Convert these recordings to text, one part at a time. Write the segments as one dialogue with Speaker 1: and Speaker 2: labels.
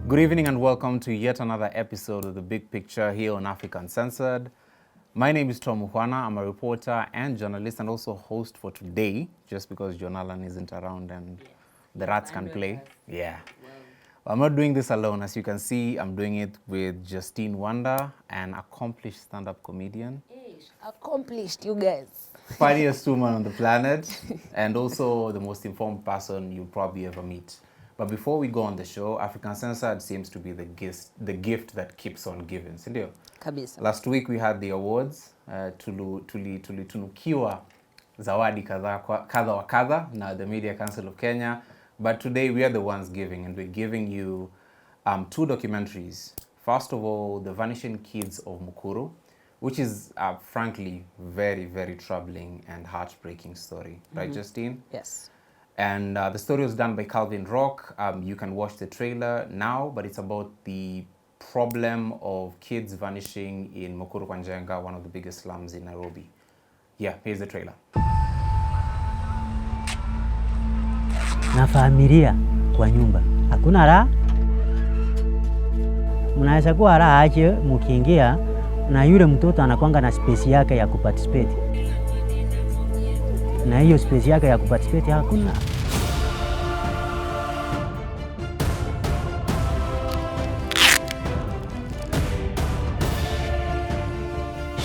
Speaker 1: Good evening and welcome to yet another episode of The Big Picture here on Uncensored. My name is Tom Juana. I'm a reporter and journalist and also host for today, just because John Allen isn't around and the rats can play. Yeah. Wow. I'm not doing this alone. As you can see, I'm doing it with Justine Wanda, an accomplished stand-up comedian.
Speaker 2: Accomplished, you guys.
Speaker 1: Funniest woman on the planet, and also the most informed person you'll probably ever meet. But before we go on the show, African Censored seems to be the gift that keeps on giving, sindio?
Speaker 2: Kabisa.
Speaker 1: Last week we had the awards, tulitunukiwa zawadi kadha wa kadha na the Media Council of Kenya. But today we are the ones giving, and we're giving you two documentaries. First of all, The Vanishing Kids of Mukuru, which is frankly very, very troubling and heartbreaking story. Right, Justine?
Speaker 2: Yes.
Speaker 1: And the story was done by Calvin Rock. You can watch the trailer now, but it's about the problem of kids vanishing in Mukuru kwa Njenga, one of the biggest slums in Nairobi. Yeah, here's the trailer.
Speaker 3: Na familia kwa nyumba. Hakuna raha. Mnaweza kuwa raha aje mkiingia na yule mtoto anakuanga na space yake ya kuparticipate. Na hiyo space yake ya kuparticipate hakuna.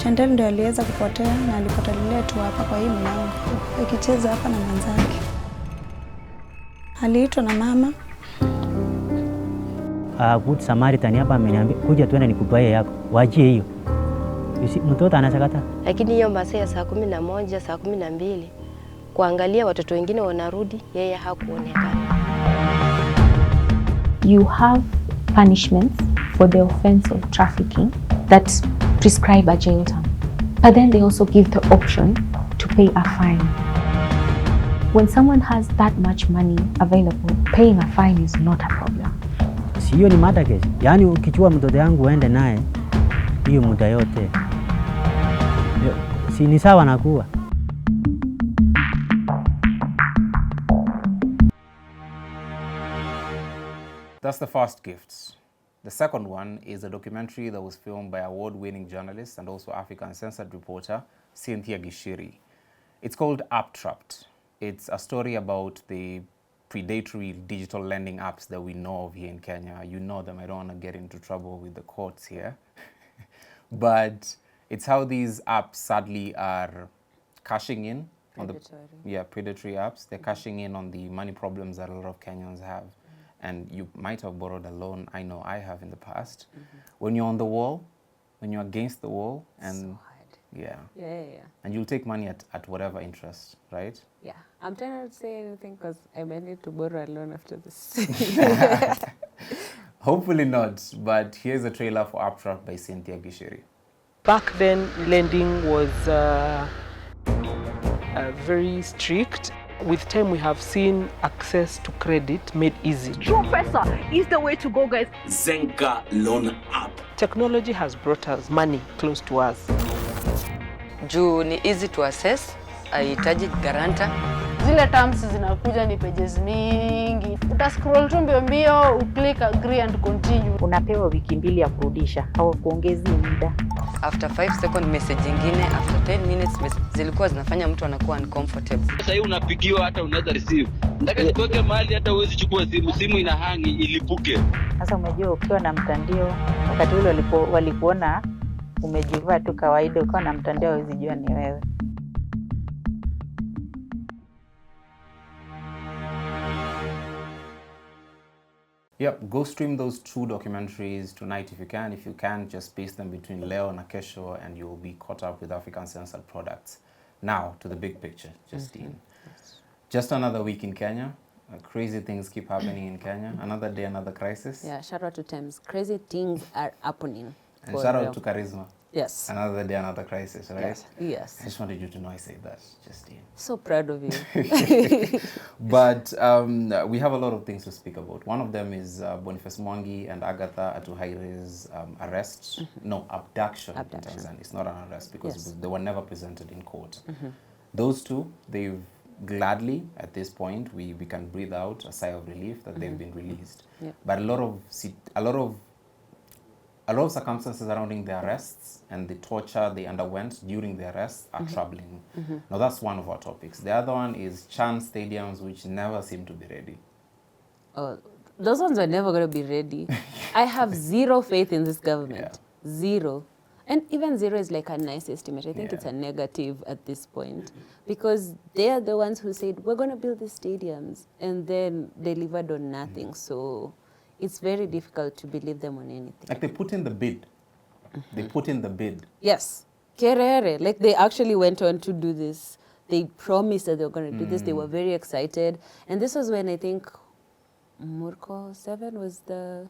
Speaker 4: Chantal ndio aliweza kupotea na alipotelewa tu hapa kwa hii mlango akicheza hapa na mwanzake. Aliitwa na mama.
Speaker 3: Good Samaritan hapa ameniambia kuja tuende nikupaie yako. Waachie hiyo. Mtoto anasakata.
Speaker 5: Lakini hiyo masaa ya saa 11, saa 12 kuangalia watoto wengine wanarudi, yeye hakuonekana.
Speaker 6: You have punishments for the offense of trafficking that prescribe a jail term. But then they also give the option to pay a fine. When someone has that much money available, paying a fine is not a problem.
Speaker 3: Sio ni mada kesi. Yaani ukichua mtoto yangu uende naye hiyo muda yote. Si ni sawa na kuwa.
Speaker 1: That's the first gift. The second one is a documentary that was filmed by award-winning journalist and also African Censored reporter Cynthia Gishiri. It's called App Trapped. It's a story about the predatory digital lending apps that we know of here in Kenya. You know them. I don't want to get into trouble with the courts here. But it's how these apps sadly are cashing in on predatory apps. They're cashing in on the money problems that a lot of Kenyans have. And you might have borrowed a loan. I know I have in the past. When you're on the wall, when you're against the wall, and
Speaker 2: So hard.
Speaker 1: yeah. And you'll take money at whatever interest, right?
Speaker 2: Yeah. I'm trying not to say anything because I may need to borrow a loan after this.
Speaker 1: Hopefully not, but here's a trailer for App Trapped by Cynthia Gishiri.
Speaker 7: Back then, lending was very strict. With time, we have seen access to credit made easy.
Speaker 8: Professor is the way to go, guys.
Speaker 9: Zenka Loan App.
Speaker 7: Technology has brought us money close to us.
Speaker 10: Juu ni easy to access, haihitaji guarantor.
Speaker 11: Zile terms zinakuja ni pages mingi. Utascroll tu mbio mbio, uklik agree and continue.
Speaker 12: Unapewa wiki 2 ya kurudisha au kuongezi muda.
Speaker 10: After 5 second message nyingine, after 10 minutes zilikuwa zinafanya mtu anakuwa uncomfortable.
Speaker 9: Sasa hiyo unapigiwa hata unaweza receive. Nataka nikuweke mahali hata uwezi chukua simu ina hangi ilipuke.
Speaker 12: Sasa umejua ukiwa na mtandio wakati ule walikuona umejivaa tu kawaida, ukiwa na mtandio huwezi jua ni wewe.
Speaker 1: Yep, go stream those two documentaries tonight if you can. If you can, just space them between Leo and Kesho and you'll be caught up with African Censored products. Now, to the big picture, Justine. Yes. Just another week in Kenya. Crazy things keep happening in Kenya. Another day, another crisis.
Speaker 2: Yeah, shout out to Thames. Crazy things are happening.
Speaker 1: And shout out to Charisma.
Speaker 2: Yes.
Speaker 1: Another day, another crisis, right?
Speaker 2: Yes.
Speaker 1: I just wanted you to know I said that, Justine.
Speaker 2: So proud of you.
Speaker 1: But we have a lot of things to speak about. One of them is Boniface Mwangi and Agather Atuhaire's arrest. No, abduction in Tanzania. It's not an arrest because they were never presented in court. Those two, they've gladly at this point we can breathe out a sigh of relief that they've been released.
Speaker 2: Yeah.
Speaker 1: But a lot of circumstances surrounding the arrests and the torture they underwent during the arrests are troubling. Now that's one of our topics. The other one is Chan stadiums, which never seem to be ready.
Speaker 2: Oh, those ones are never going to be ready. I have zero faith in this government. Zero. And even zero is like a nice estimate. I think it's a negative at this point, because they are the ones who said, we're going to build these stadiums, and then delivered on nothing. So it's very difficult to believe them on anything.
Speaker 1: Like they put in the bid. They put in the bid.
Speaker 2: Yes. Kerere. Like they actually went on to do this. They promised that they were going to do this. They were very excited. And this was when I think Murko 7 was the...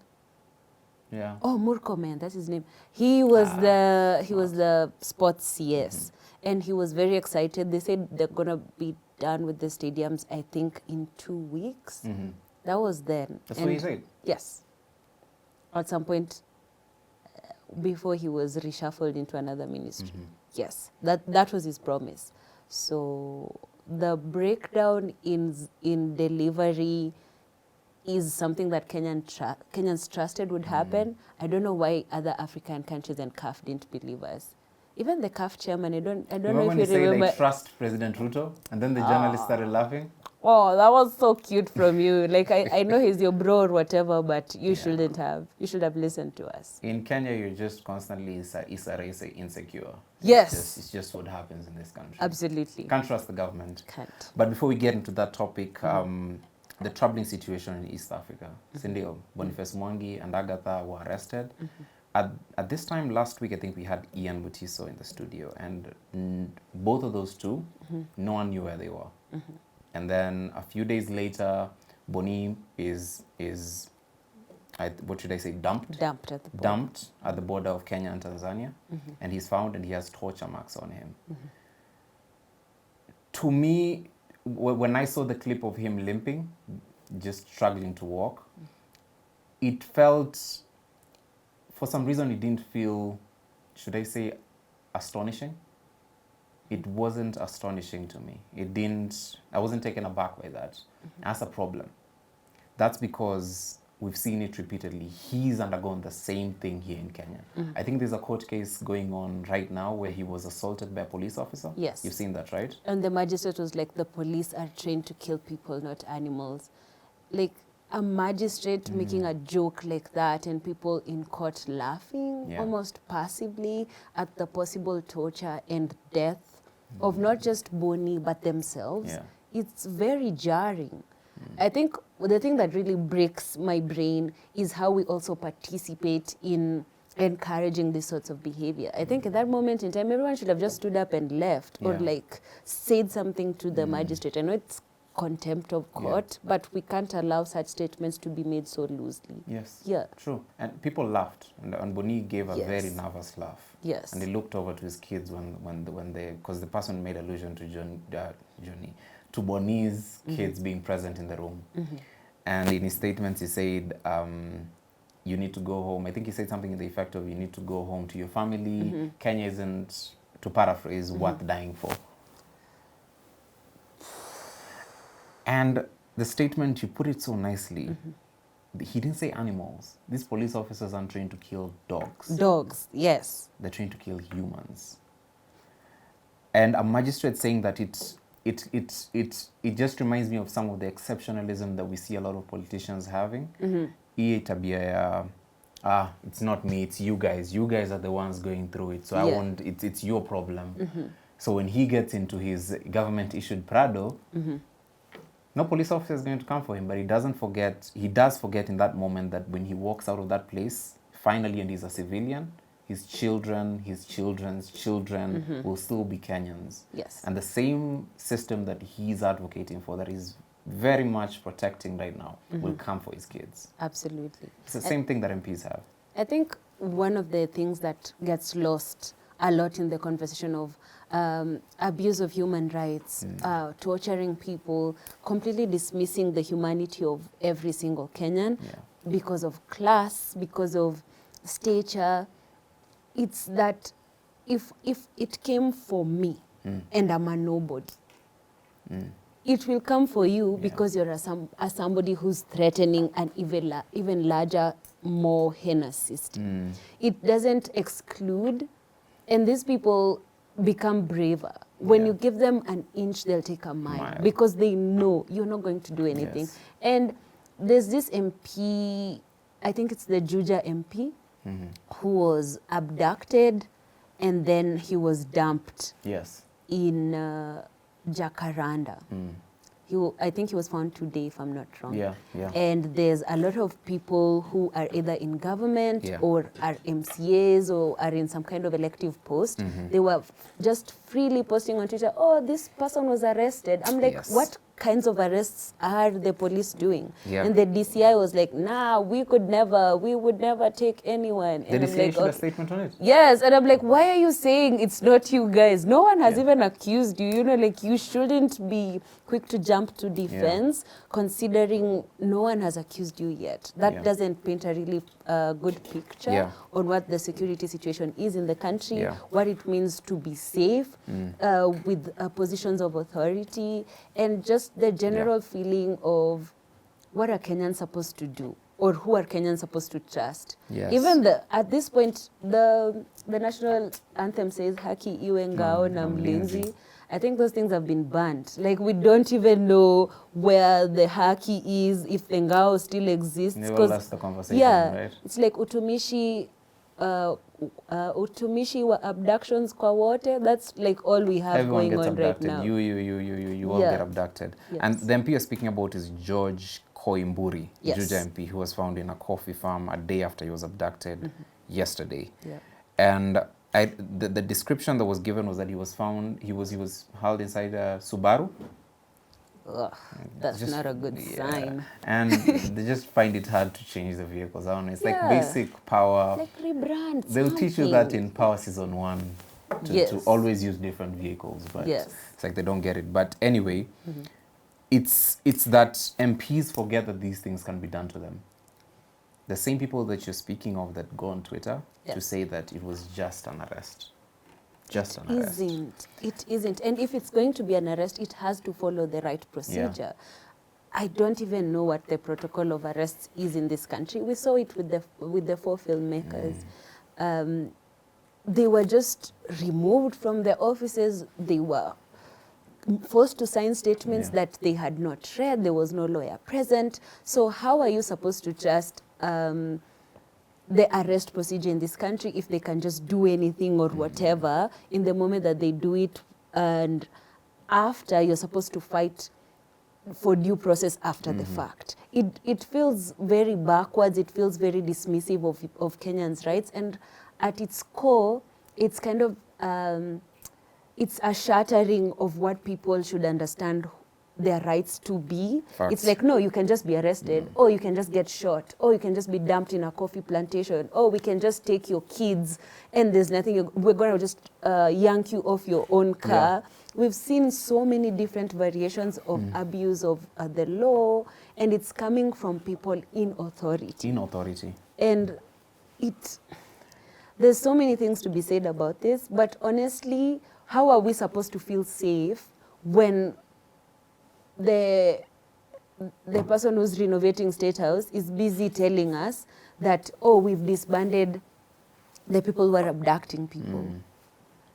Speaker 1: Yeah.
Speaker 2: Oh, Murko, man, that's his name. He was the sports CS, and he was very excited. They said they're gonna be done with the stadiums, I think, in 2 weeks. That was then.
Speaker 1: That's what he said.
Speaker 2: Yes. At some point, before he was reshuffled into another ministry. Yes, that was his promise. So the breakdown in delivery is something that Kenyans trusted would happen. I don't know why other African countries and CAF didn't believe us. Even the CAF chairman, I don't know if you remember.
Speaker 1: I trust President Ruto, and then the journalists started laughing.
Speaker 2: Oh, that was so cute from you. Like I know he's your bro or whatever, but you shouldn't have. You should have listened to us.
Speaker 1: In Kenya, you're just constantly insecure.
Speaker 2: Yes.
Speaker 1: It's just what happens in this country.
Speaker 2: Absolutely.
Speaker 1: Can't trust the government.
Speaker 2: Can't.
Speaker 1: But before we get into that topic, the troubling situation in East Africa. Sindio, Boniface Mwangi and Agather were arrested. At this time last week, I think we had Ian Butiso in the studio, and both of those two, no one knew where they were. And then a few days later, Boni is what should I say, dumped at the border of Kenya and Tanzania, and he's found and he has torture marks on him. To me, when I saw the clip of him limping, just struggling to walk, it felt, for some reason, it didn't feel, should I say, astonishing. It wasn't astonishing to me. I wasn't taken aback by that. That's a problem. That's because we've seen it repeatedly. He's undergone the same thing here in Kenya. I think there's a court case going on right now where he was assaulted by a police officer.
Speaker 2: Yes.
Speaker 1: You've seen that, right?
Speaker 2: And the magistrate was like, the police are trained to kill people, not animals. Like a magistrate making a joke like that and people in court laughing almost passively at the possible torture and death of not just Boni but themselves. It's very jarring. I think the thing that really breaks my brain is how we also participate in encouraging these sorts of behavior. I think at that moment in time, everyone should have just stood up and left or like said something to the magistrate. I know it's contempt of court, but we can't allow such statements to be made so loosely.
Speaker 1: Yes.
Speaker 2: Yeah.
Speaker 1: True. And people laughed, and Boni gave a very nervous laugh.
Speaker 2: Yes.
Speaker 1: And he looked over to his kids when they, because the person made allusion to Boni's kids being present in the room. And in his statements, he said, you need to go home. I think he said something in the effect of, you need to go home to your family. Kenya isn't, to paraphrase, worth dying for. And the statement, you put it so nicely. He didn't say animals. These police officers aren't trained to kill dogs.
Speaker 2: Dogs, yes.
Speaker 1: They're trained to kill humans. And a magistrate saying that it just reminds me of some of the exceptionalism that we see a lot of politicians having. Hii tabia ya, it's not me, it's you guys. You guys are the ones going through it. So it's your problem. So when he gets into his government-issued Prado, no police officer is going to come for him, but he does forget in that moment that when he walks out of that place, finally, and he's a civilian, his children, his children's children will still be Kenyans.
Speaker 2: Yes.
Speaker 1: And the same system that he's advocating for, that he's very much protecting right now, will come for his kids.
Speaker 2: Absolutely.
Speaker 1: It's the same thing that MPs have.
Speaker 2: I think one of the things that gets lost a lot in the conversation of abuse of human rights, torturing people, completely dismissing the humanity of every single Kenyan because of class, because of stature. It's that if it came for me and I'm a nobody, it will come for you because you're somebody who's threatening an even larger, more heinous system. It doesn't exclude, and these people become braver. When you give them an inch, they'll take a mile because they know you're not going to do anything.
Speaker 1: Yes.
Speaker 2: And there's this MP, I think it's the Juja MP, who was abducted and then he was dumped in Jacaranda. I think he was found today, if I'm not wrong. And there's a lot of people who are either in government or are MCAs or are in some kind of elective post. They were just freely posting on Twitter, oh, this person was arrested. I'm like, what kinds of arrests are the police doing? And the DCI was like, nah, we would never take anyone. And
Speaker 1: the DCI issued a statement on it?
Speaker 2: Yes, and I'm like, why are you saying it's not you guys? No one has even accused you. You know, like, you shouldn't be quick to jump to defense considering no one has accused you yet. That doesn't paint a really good picture on what the security situation is in the country, what it means to be safe with positions of authority, and just the general feeling of what are Kenyans supposed to do, or who are Kenyans supposed to trust. Even at this point, the national anthem says haki iwe ngao na mlinzi. I think those things have been banned. Like, we don't even know where the haki is, if the ngao still exists.
Speaker 1: That's the conversation, right?
Speaker 2: It's like utumishi wa abductions kwa wote. That's like all we have
Speaker 1: Everyone
Speaker 2: going
Speaker 1: gets
Speaker 2: on
Speaker 1: abducted.
Speaker 2: right now.
Speaker 1: You all get abducted. And the MP you're speaking about is George Koimburi, Juja MP, who was found in a coffee farm a day after he was abducted yesterday. And the description that was given was that he was found, he was held inside a Subaru.
Speaker 2: Ugh, that's not a good sign.
Speaker 1: And they just find it hard to change the vehicles. I don't know. It's like basic power.
Speaker 2: Like rebrand.
Speaker 1: They'll teach you that in Power Season 1 to always use different vehicles, but it's like they don't get it. But anyway, it's that MPs forget that these things can be done to them. The same people that you're speaking of that go on Twitter to say that it was just an arrest. Just an arrest.
Speaker 2: It isn't. And if it's going to be an arrest, it has to follow the right procedure. I don't even know what the protocol of arrests is in this country. We saw it with the 4 filmmakers. They were just removed from their offices. They were forced to sign statements that they had not read. There was no lawyer present. So how are you supposed to trust the arrest procedure in this country if they can just do anything or whatever in the moment that they do it, and after you're supposed to fight for due process after the fact? It feels very backwards. It feels very dismissive of Kenyans' rights, and at its core, it's kind of it's a shattering of what people should understand their rights to be. It's like, no, you can just be arrested, or you can just get shot, or you can just be dumped in a coffee plantation, or we can just take your kids and there's nothing, we're going to just yank you off your own car. We've seen so many different variations of abuse of the law, and it's coming from people in authority. And there's so many things to be said about this, but honestly, how are we supposed to feel safe when the person who's renovating State House is busy telling us that, oh, we've disbanded the people who are abducting people?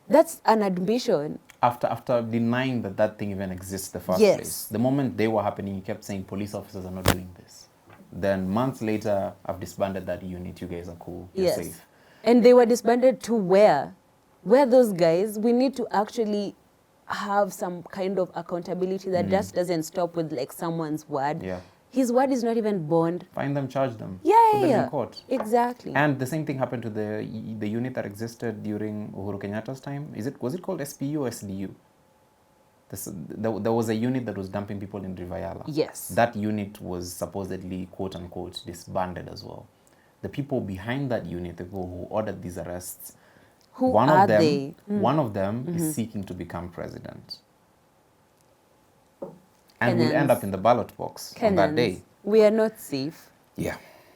Speaker 2: That's an admission.
Speaker 1: After denying that thing even exists in the first place. The moment they were happening, you kept saying police officers are not doing this. Then months later, I've disbanded that unit. You guys are cool. You're safe.
Speaker 2: And they were disbanded to where? Where those guys? We need to actually have some kind of accountability that just doesn't stop with like someone's word. His word is not even bond.
Speaker 1: Find them, charge them. Put them in court.
Speaker 2: Exactly.
Speaker 1: And the same thing happened to the unit that existed during Uhuru Kenyatta's time. Was it called SPU or SDU? There was a unit that was dumping people in River Yala. That unit was supposedly, quote unquote, disbanded as well. The people behind that unit, the people who ordered these arrests, one of them is seeking to become president. And we'll end up in the ballot box on that day.
Speaker 2: We are not safe.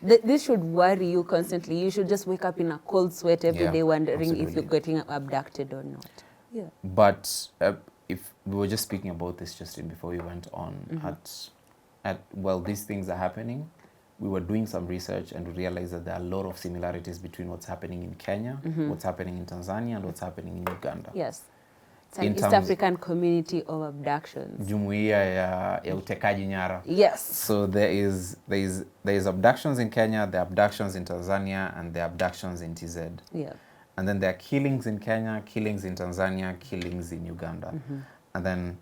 Speaker 2: This should worry you constantly. You should just wake up in a cold sweat every day wondering if you're getting abducted or not.
Speaker 1: But if we were just speaking about this just before we went on, well, these things are happening. We were doing some research and we realized that there are a lot of similarities between what's happening in Kenya, what's happening in Tanzania, and what's happening in Uganda.
Speaker 2: Yes. It's an East African community of abductions.
Speaker 1: Jumuiya ya utekaji nyara.
Speaker 2: Yes.
Speaker 1: So there is abductions in Kenya, there are abductions in Tanzania, and there are abductions in TZ.
Speaker 2: Yeah.
Speaker 1: And then there are killings in Kenya, killings in Tanzania, killings in Uganda. And then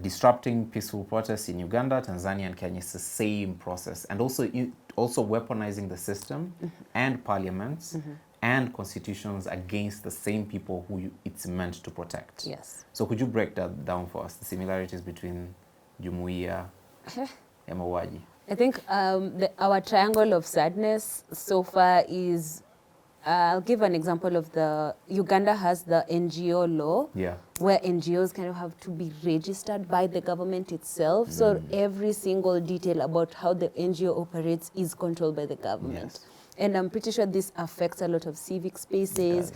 Speaker 1: disrupting peaceful protests in Uganda, Tanzania, and Kenya is the same process. And also weaponizing the system and parliaments and constitutions against the same people who it's meant to protect.
Speaker 2: Yes.
Speaker 1: So could you break that down for us, the similarities between Jumuiya and Mwangi?
Speaker 2: I think our triangle of sadness so far is, I'll give an example of Uganda has the NGO law, where NGOs kind of have to be registered by the government itself. So every single detail about how the NGO operates is controlled by the government. Yes. And I'm pretty sure this affects a lot of civic spaces,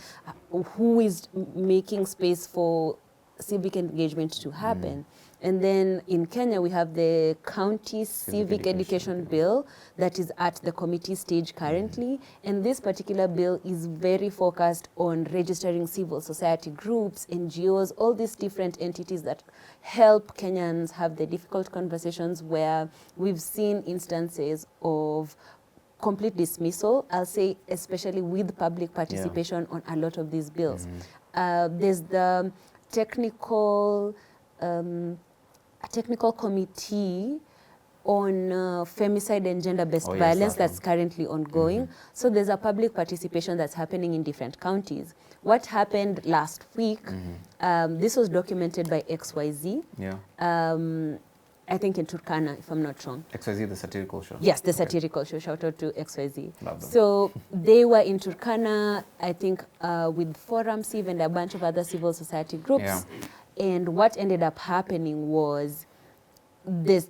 Speaker 2: who is making space for civic engagement to happen. And then in Kenya, we have the County Civic Education Bill that is at the committee stage currently. And this particular bill is very focused on registering civil society groups, NGOs, all these different entities that help Kenyans have the difficult conversations where we've seen instances of complete dismissal, I'll say, especially with public participation on a lot of these bills. There's the technical committee on femicide and gender-based violence that's currently ongoing. So there's a public participation that's happening in different counties. What happened last week, this was documented by XYZ. I think in Turkana, if I'm not wrong.
Speaker 1: XYZ, the satirical show?
Speaker 2: Yes, the satirical show. Shout out to XYZ. So they were in Turkana, I think, with Forum Civ and a bunch of other civil society groups. And what ended up happening was this.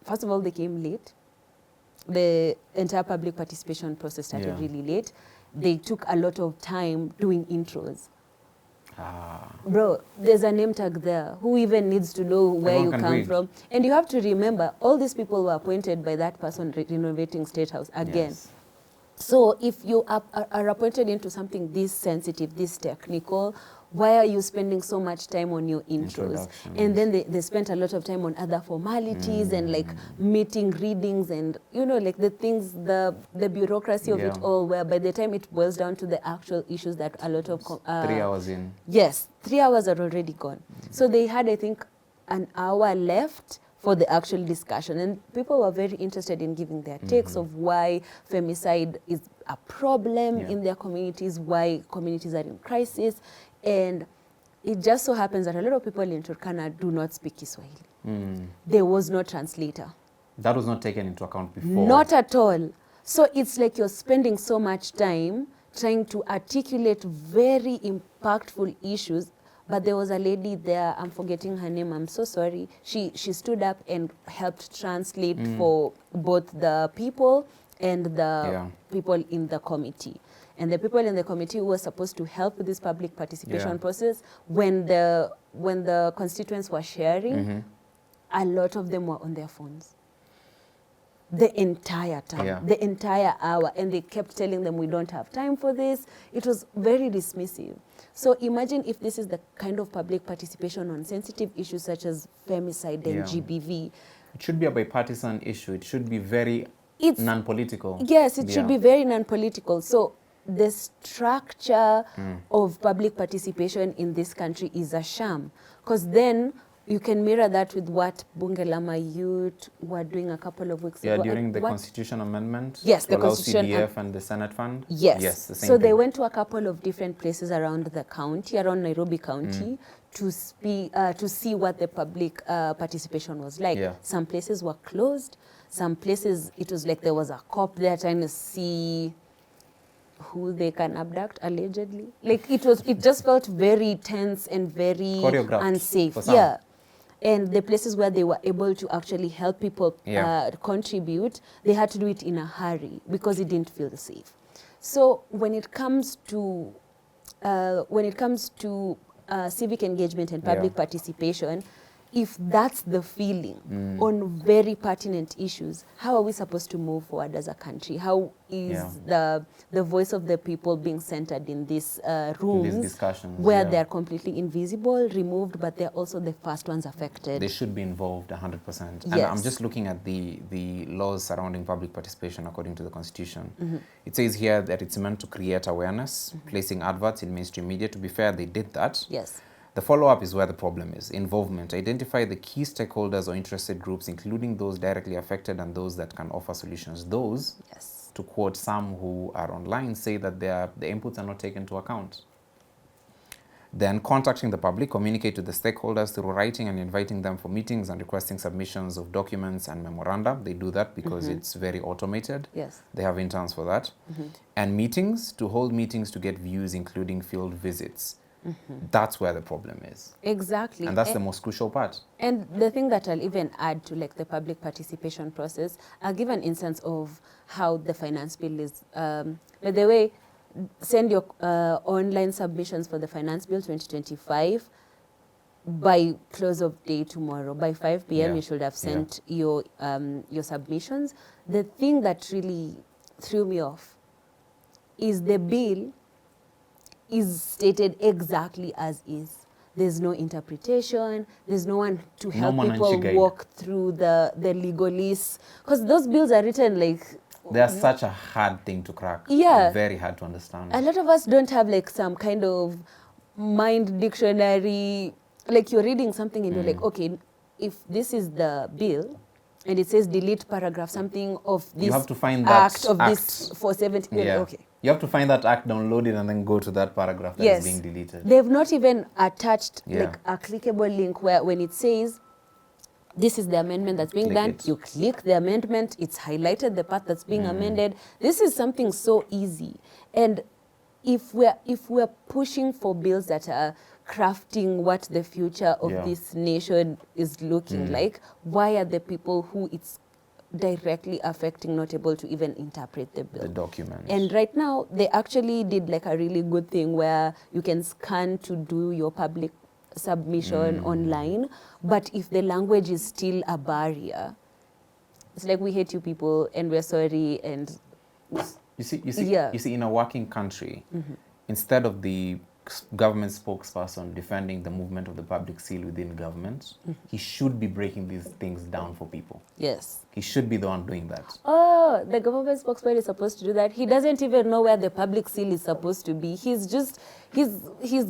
Speaker 2: First of all, they came late. The entire public participation process started really late. They took a lot of time doing intros. Bro, there's a name tag there. Who even needs to know where you come from? And you have to remember, all these people were appointed by that person renovating State House again. So if you are appointed into something this sensitive, this technical, why are you spending so much time on your intros? And then they spent a lot of time on other formalities and like meeting readings and, you know, like the things, the bureaucracy of it all, where by the time it boils down to the actual issues that a lot of...
Speaker 1: 3 hours in.
Speaker 2: Yes, 3 hours are already gone. So they had, I think, an hour left for the actual discussion. And people were very interested in giving their takes of why femicide is a problem in their communities, why communities are in crisis. And it just so happens that a lot of people in Turkana do not speak Kiswahili. There was no translator.
Speaker 1: That was not taken into account before?
Speaker 2: Not at all. So it's like you're spending so much time trying to articulate very impactful issues. But there was a lady there, I'm forgetting her name, I'm so sorry. She stood up and helped translate for both the people and the people in the committee. And the people in the committee who were supposed to help with this public participation process, when the constituents were sharing, a lot of them were on their phones. The entire time, the entire hour. And they kept telling them, we don't have time for this. It was very dismissive. So imagine if this is the kind of public participation on sensitive issues such as femicide and GBV.
Speaker 1: It should be a bipartisan issue. It should be very non-political.
Speaker 2: Yes, it should be very non-political. So the structure of public participation in this country is a sham. Because then you can mirror that with what Bunge la Mayut were doing a couple of weeks ago.
Speaker 1: During the Constitution Amendment?
Speaker 2: Yes, the
Speaker 1: Constitution. CDF and the Senate Fund?
Speaker 2: Yes.
Speaker 1: The same
Speaker 2: so
Speaker 1: thing.
Speaker 2: They went to a couple of different places around the county, around Nairobi County, to see what the public participation was like. Some places were closed. Some places, it was like there was a cop there trying to see who they can abduct, allegedly. Like it just felt very tense and very unsafe. And the places where they were able to actually help people contribute, they had to do it in a hurry because it didn't feel safe. So when it comes to civic engagement and public participation, if that's the feeling on very pertinent issues, how are we supposed to move forward as a country? How is the voice of the people being centered in these rooms,
Speaker 1: these discussions,
Speaker 2: where they're completely invisible, removed, but they're also the first ones affected?
Speaker 1: They should be involved 100%. And
Speaker 2: Yes.
Speaker 1: I'm just looking at the laws surrounding public participation according to the Constitution. It says here that it's meant to create awareness, placing adverts in mainstream media. To be fair, they did that.
Speaker 2: Yes.
Speaker 1: The follow-up is where the problem is. Involvement. Identify the key stakeholders or interested groups, including those directly affected and those that can offer solutions. Those, to quote some who are online, say that the inputs are not taken into account. Then contacting the public, communicate to the stakeholders through writing and inviting them for meetings and requesting submissions of documents and memoranda. They do that because it's very automated.
Speaker 2: Yes.
Speaker 1: They have interns for that. And meetings, to hold meetings to get views, including field visits. That's where the problem is.
Speaker 2: Exactly.
Speaker 1: And that's the most crucial part.
Speaker 2: And the thing that I'll even add to like the public participation process, I'll give an instance of how the finance bill is, by the way, send your online submissions for the finance bill 2025 by close of day tomorrow. By 5 p.m. you should have sent your submissions. The thing that really threw me off is the bill is stated exactly as is. There's no interpretation. There's no one to help people walk through the legalese. Because those bills are written like...
Speaker 1: They are such a hard thing to crack.
Speaker 2: Yeah.
Speaker 1: Very hard to understand.
Speaker 2: A lot of us don't have like some kind of mind dictionary. Like you're reading something and you're like, okay, if this is the bill and it says delete paragraph something of this
Speaker 1: you have to find that
Speaker 2: act of this 470.
Speaker 1: Yeah.
Speaker 2: Okay.
Speaker 1: You have to find that act, download it, and then go to that paragraph that is being deleted.
Speaker 2: They've not even attached like a clickable link where when it says this is the amendment that's being done, you click the amendment, it's highlighted the part that's being amended. This is something so easy. And if we're pushing for bills that are crafting what the future of this nation is looking like, why are the people who it's directly affecting not able to even interpret the bill?
Speaker 1: The document.
Speaker 2: And right now, they actually did like a really good thing where you can scan to do your public submission online, but if the language is still a barrier, it's like we hate you people and we're sorry. And
Speaker 1: you see, in a working country, instead of the government spokesperson defending the movement of the public seal within government, he should be breaking these things down for people.
Speaker 2: Yes.
Speaker 1: He should be the one doing that.
Speaker 2: Oh, the government spokesperson is supposed to do that. He doesn't even know where the public seal is supposed to be. He's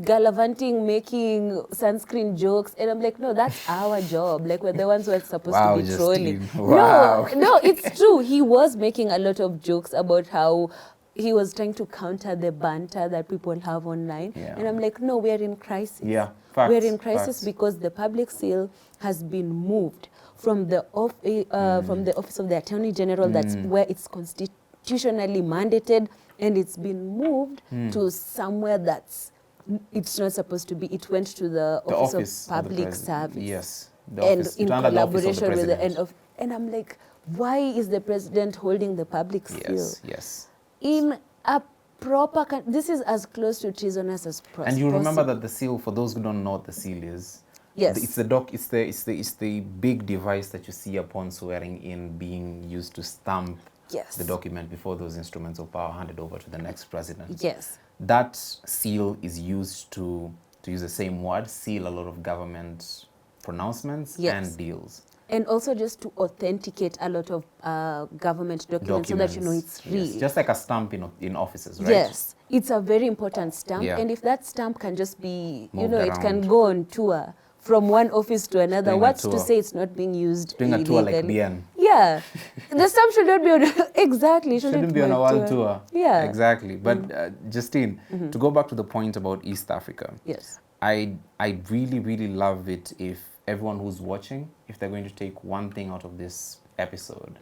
Speaker 2: gallivanting, making sunscreen jokes. And I'm like, no, that's our job. Like, we're the ones who are supposed to be trolling.
Speaker 1: Wow.
Speaker 2: No, it's true. He was making a lot of jokes about how he was trying to counter the banter that people have online.
Speaker 1: Yeah.
Speaker 2: And I'm like, no, we're in crisis.
Speaker 1: Yeah, facts,
Speaker 2: We're in crisis because the public seal has been moved from the office of the Attorney General, that's where it's constitutionally mandated, and it's been moved to somewhere that's it's not supposed to be. It went to the Office of Public Service.
Speaker 1: Yes.
Speaker 2: And in collaboration with the end of... And I'm like, why is the president holding the public seal?
Speaker 1: Yes, yes.
Speaker 2: In a proper... This is as close to treasonous as possible.
Speaker 1: And you remember that the seal, for those who don't know what the seal is, it's the big device that you see upon swearing in being used to stamp the document before those instruments of power handed over to the next president.
Speaker 2: Yes.
Speaker 1: That seal is used to use the same word, seal a lot of government pronouncements and deals.
Speaker 2: And also just to authenticate a lot of government documents so that you know it's real.
Speaker 1: Yes. Just like a stamp in offices, right?
Speaker 2: Yes. It's a very important stamp. Yeah. And if that stamp can just be,
Speaker 1: moved around.
Speaker 2: It can go on tour from one office to another. What's to say it's not being used
Speaker 1: doing
Speaker 2: illegally?
Speaker 1: A tour like BN.
Speaker 2: Yeah. The stamp should not be on... Exactly.
Speaker 1: Shouldn't be on a world tour.
Speaker 2: Yeah.
Speaker 1: Exactly. But Justine, to go back to the point about East Africa.
Speaker 2: Yes.
Speaker 1: I really, really love it if everyone who's watching, if they're going to take one thing out of this episode,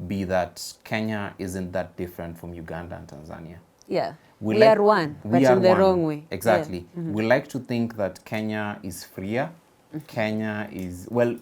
Speaker 1: be that Kenya isn't that different from Uganda and Tanzania.
Speaker 2: Yeah. We are one, but in the wrong way.
Speaker 1: Exactly. Yeah. We like to think that Kenya is freer. Kenya is, well,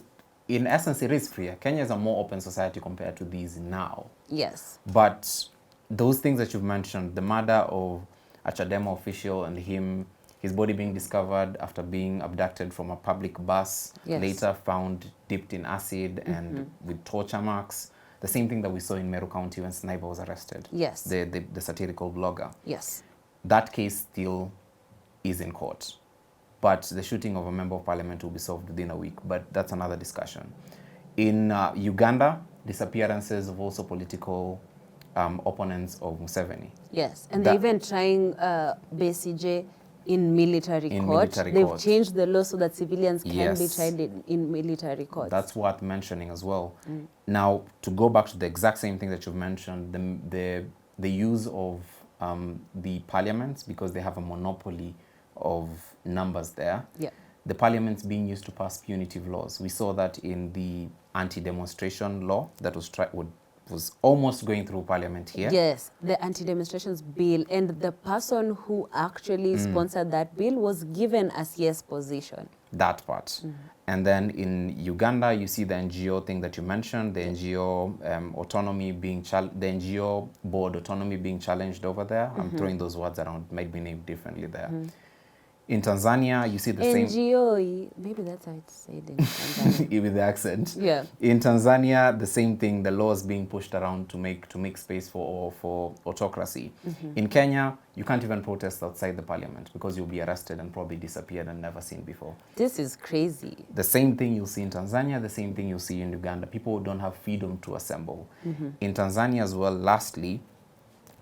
Speaker 1: in essence, it is freer. Kenya is a more open society compared to these now.
Speaker 2: Yes.
Speaker 1: But those things that you've mentioned, the murder of a Chadema official and him his body being discovered after being abducted from a public bus, later found dipped in acid and with torture marks. The same thing that we saw in Meru County when Sniper was arrested.
Speaker 2: Yes.
Speaker 1: The satirical blogger.
Speaker 2: Yes.
Speaker 1: That case still is in court. But the shooting of a member of parliament will be solved within a week. But that's another discussion. In Uganda, disappearances of also political opponents of Museveni.
Speaker 2: Yes, and they're even trying BCJ in military court. They've changed the law so that civilians can be tried in military courts.
Speaker 1: That's worth mentioning as well. Now, to go back to the exact same thing that you've mentioned, the use of the parliaments, because they have a monopoly of numbers there. Yeah. The parliaments being used to pass punitive laws. We saw that in the anti-demonstration law that was almost going through parliament here.
Speaker 2: Yes, the anti-demonstrations bill, and the person who actually sponsored that bill was given a CS position.
Speaker 1: That part. And then in Uganda, you see the NGO thing that you mentioned, the NGO autonomy being the NGO board autonomy being challenged over there. I'm throwing those words around, might be named differently there. In Tanzania, you see the same...
Speaker 2: NGO, maybe that's how it's said in Tanzania.
Speaker 1: With the accent.
Speaker 2: Yeah.
Speaker 1: In Tanzania, the same thing, the laws being pushed around to make space for autocracy. In Kenya, you can't even protest outside the parliament because you'll be arrested and probably disappeared and never seen before.
Speaker 2: This is crazy.
Speaker 1: The same thing you'll see in Tanzania, the same thing you'll see in Uganda. People don't have freedom to assemble. In Tanzania as well, lastly,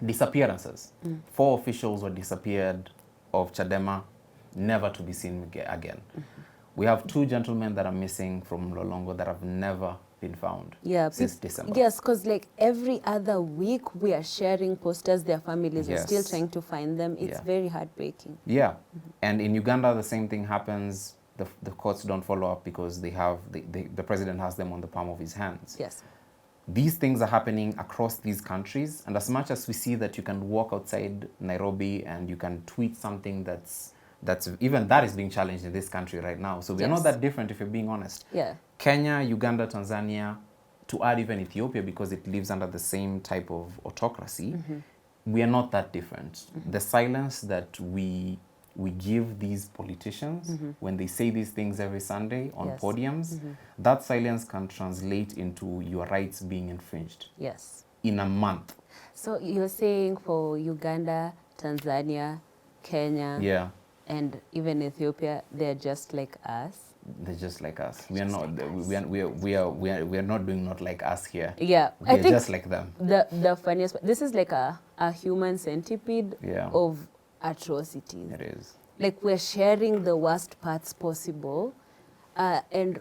Speaker 1: disappearances. 4 officials were disappeared of Chadema, never to be seen again. We have 2 gentlemen that are missing from Lolongo that have never been found since December.
Speaker 2: Yes, because like every other week we are sharing posters, their families are still trying to find them. It's very heartbreaking.
Speaker 1: Yeah, and in Uganda the same thing happens. The courts don't follow up because they have the president has them on the palm of his hands.
Speaker 2: Yes.
Speaker 1: These things are happening across these countries, and as much as we see that you can walk outside Nairobi and you can tweet something that's even that is being challenged in this country right now. So we're not that different if you're being honest.
Speaker 2: Yeah.
Speaker 1: Kenya, Uganda, Tanzania, to add even Ethiopia because it lives under the same type of autocracy, we are not that different. The silence that we give these politicians when they say these things every Sunday on podiums, that silence can translate into your rights being infringed.
Speaker 2: Yes.
Speaker 1: In a month.
Speaker 2: So you're saying for Uganda, Tanzania, Kenya, and even Ethiopia, they're just like us.
Speaker 1: They're just like us. We are not. We are not doing not like us here.
Speaker 2: Yeah,
Speaker 1: I think just like them.
Speaker 2: The funniest. This is like a human centipede of atrocities.
Speaker 1: It is.
Speaker 2: Like we're sharing the worst parts possible, and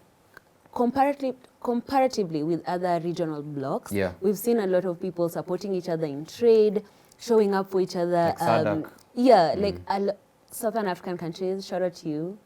Speaker 2: comparatively with other regional blocs, we've seen a lot of people supporting each other in trade, showing up for each other. Like SADC. Southern African countries, shout out to you.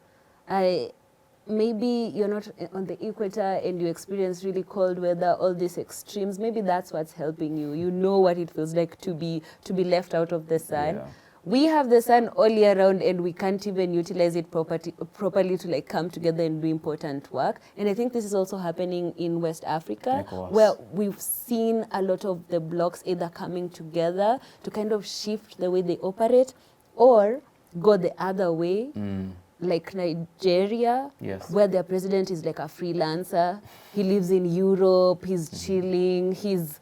Speaker 2: Maybe you're not on the equator and you experience really cold weather, all these extremes. Maybe that's what's helping you. You know what it feels like to be left out of the sun. Yeah. We have the sun all year round and we can't even utilize it properly to like come together and do important work. And I think this is also happening in West Africa, where we've seen a lot of the blocs either coming together to kind of shift the way they operate or go the other way, like Nigeria, where their president is like a freelancer. He lives in Europe, he's chilling, he's